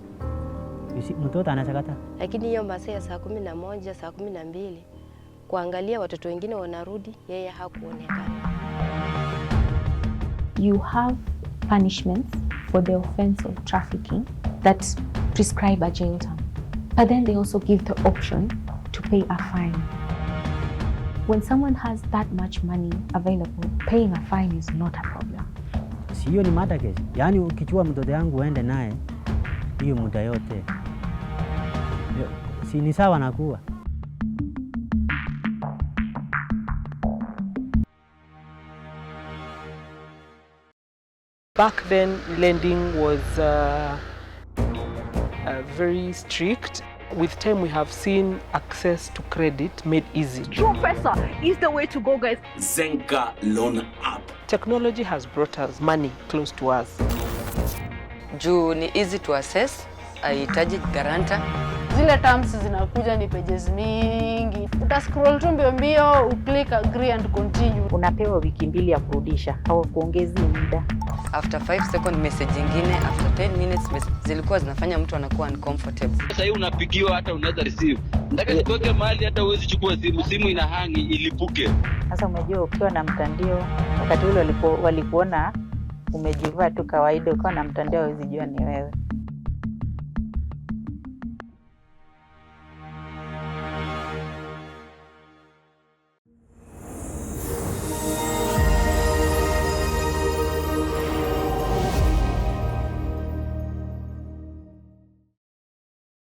Speaker 3: Mtoto anachakata.
Speaker 5: Lakini hiyo masaa ya saa 11, saa 12 kuangalia watoto wengine wanarudi, yeye hakuonekana.
Speaker 6: You have punishments for the offense of trafficking that prescribe a jail term. But then they also give the option to pay a fine. When someone has that much money available, paying a fine is not a problem.
Speaker 3: Siyo ni mada kesi. Yaani ukichua mtoto yangu uende naye hiyo muda yote. Si ni sawa na kuwa.
Speaker 7: Back then, lending was very strict. With time, we have seen access to credit made easy.
Speaker 8: Professor is the way to go, guys.
Speaker 13: Zenka Loan App.
Speaker 7: Technology has brought us money close to us.
Speaker 10: Juu ni easy to access, haihitaji guarantor.
Speaker 11: Zile terms zinakuja ni pages mingi. Utascroll tu mbio mbio, uklik agree and continue.
Speaker 12: Unapewa wiki 2 ya kurudisha au kuongezi muda.
Speaker 10: After 5 second message nyingine, after 10 minutes zilikuwa zinafanya mtu anakuwa uncomfortable.
Speaker 9: Sasa hii unapigiwa hata unaweza receive. Nataka nikuweke mahali hata uwezi chukua simu ina hangi ilipuke.
Speaker 12: Sasa umejua ukiwa na mtandio, wakati ule walikuona umejivaa tu kawaida, ukiwa na mtandio hawezi jua ni wewe.